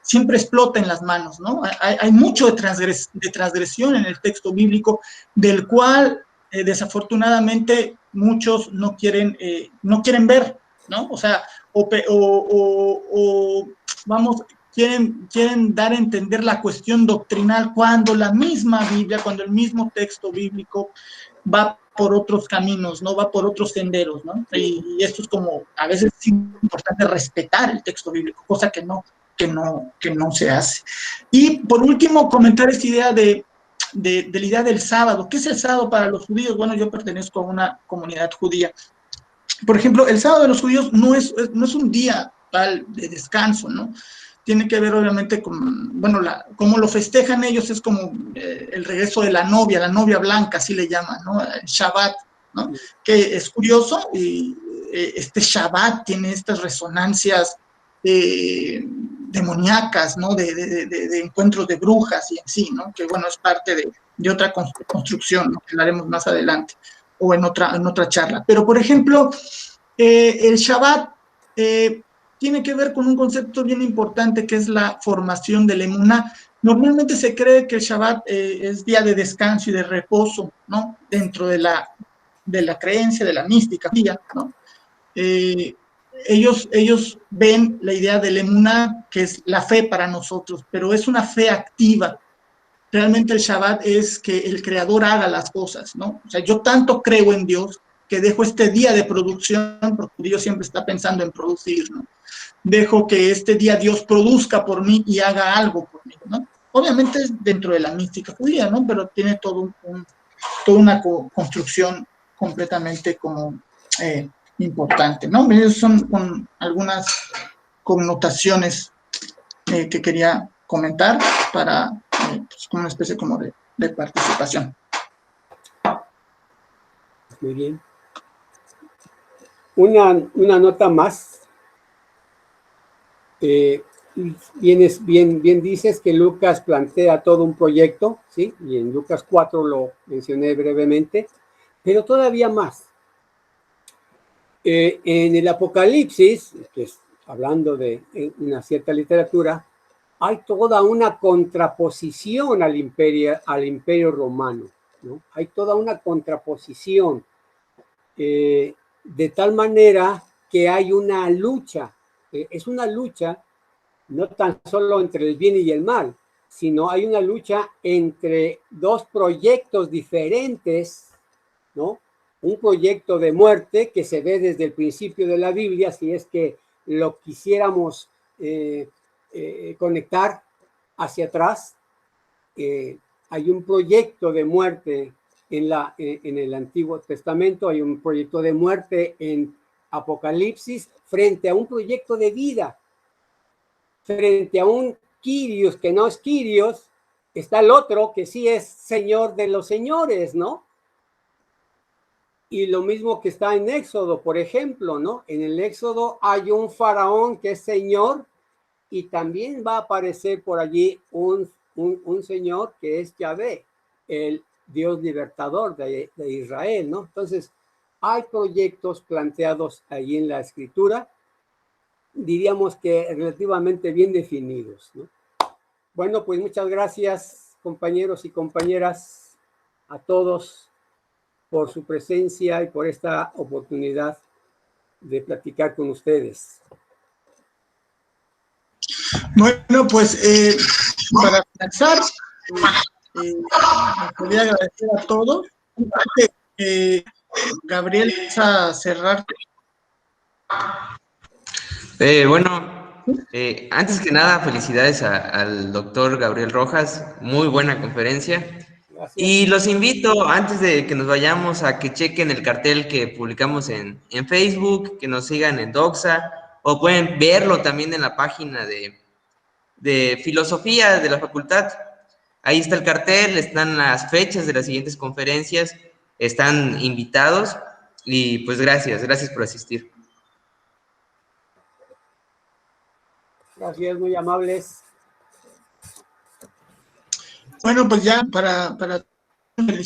Siempre explota en las manos, ¿no? Hay mucho de transgresión en el texto bíblico, del cual desafortunadamente muchos no quieren ver, ¿no? O sea, vamos, quieren dar a entender la cuestión doctrinal cuando la misma Biblia, cuando el mismo texto bíblico va por otros caminos, ¿no? Va por otros senderos, ¿no? Y esto es como, a veces es importante respetar el texto bíblico, cosa que no se hace. Y por último, comentar esta idea de la idea del sábado. ¿Qué es el sábado para los judíos? Bueno, yo pertenezco a una comunidad judía. Por ejemplo, el sábado de los judíos no es un día tal de descanso, ¿no? Tiene que ver obviamente con, bueno, como lo festejan ellos es como el regreso de la novia blanca, así le llaman, ¿no? El Shabbat, ¿no? Que es curioso, y este Shabbat tiene estas resonancias demoníacas, ¿no? De encuentros de brujas y en sí, ¿no? Que bueno, es parte de otra construcción, ¿no? Que la haremos más adelante o en otra charla. Pero, por ejemplo, el Shabbat tiene que ver con un concepto bien importante que es la formación del emuná. Normalmente se cree que el Shabbat es día de descanso y de reposo, ¿no? Dentro de la creencia, de la mística, ¿no? Ellos ven la idea del emuná, que es la fe para nosotros, pero es una fe activa. Realmente el Shabbat es que el Creador haga las cosas, ¿no? O sea, yo tanto creo en Dios que dejo este día de producción, porque Dios siempre está pensando en producir, ¿no? Dejo que este día Dios produzca por mí y haga algo por mí, ¿no? Obviamente es dentro de la mística judía, ¿no? Pero tiene toda una construcción completamente como importante, ¿no? Son con algunas connotaciones que quería comentar para pues, como una especie como de participación. Muy bien. Una nota más. Bien dices que Lucas plantea todo un proyecto, ¿sí? Y en Lucas 4 lo mencioné brevemente, pero todavía más. En el Apocalipsis, que es, hablando de una cierta literatura, hay toda una contraposición al imperio romano, ¿no? Hay toda una contraposición, de tal manera que hay una lucha, es una lucha no tan solo entre el bien y el mal, sino hay una lucha entre dos proyectos diferentes, ¿no? Un proyecto de muerte que se ve desde el principio de la Biblia, si es que lo quisiéramos conectar hacia atrás. Hay un proyecto de muerte en el Antiguo Testamento, hay un proyecto de muerte en Apocalipsis frente a un proyecto de vida. Frente a un Kyrios que no es Kyrios, está el otro que sí es Señor de los señores, ¿no? Y lo mismo que está en Éxodo, por ejemplo, ¿no? En el Éxodo hay un faraón que es Señor y también va a aparecer por allí un Señor que es Yahvé, el Dios libertador de Israel, ¿no? Entonces, hay proyectos planteados ahí en la Escritura, diríamos que relativamente bien definidos, ¿no? Bueno, pues muchas gracias, compañeros y compañeras, a todos por su presencia y por esta oportunidad de platicar con ustedes. Bueno, pues para comenzar, me quería agradecer a todos. Gabriel, ¿vas a cerrar? Antes que nada, felicidades al doctor Gabriel Rojas, muy buena conferencia. Gracias. Y los invito, antes de que nos vayamos, a que chequen el cartel que publicamos en Facebook, que nos sigan en Doxa, o pueden verlo también en la página de filosofía de la facultad. Ahí está el cartel, están las fechas de las siguientes conferencias, están invitados, y pues gracias por asistir. Gracias, muy amables. Bueno, pues ya para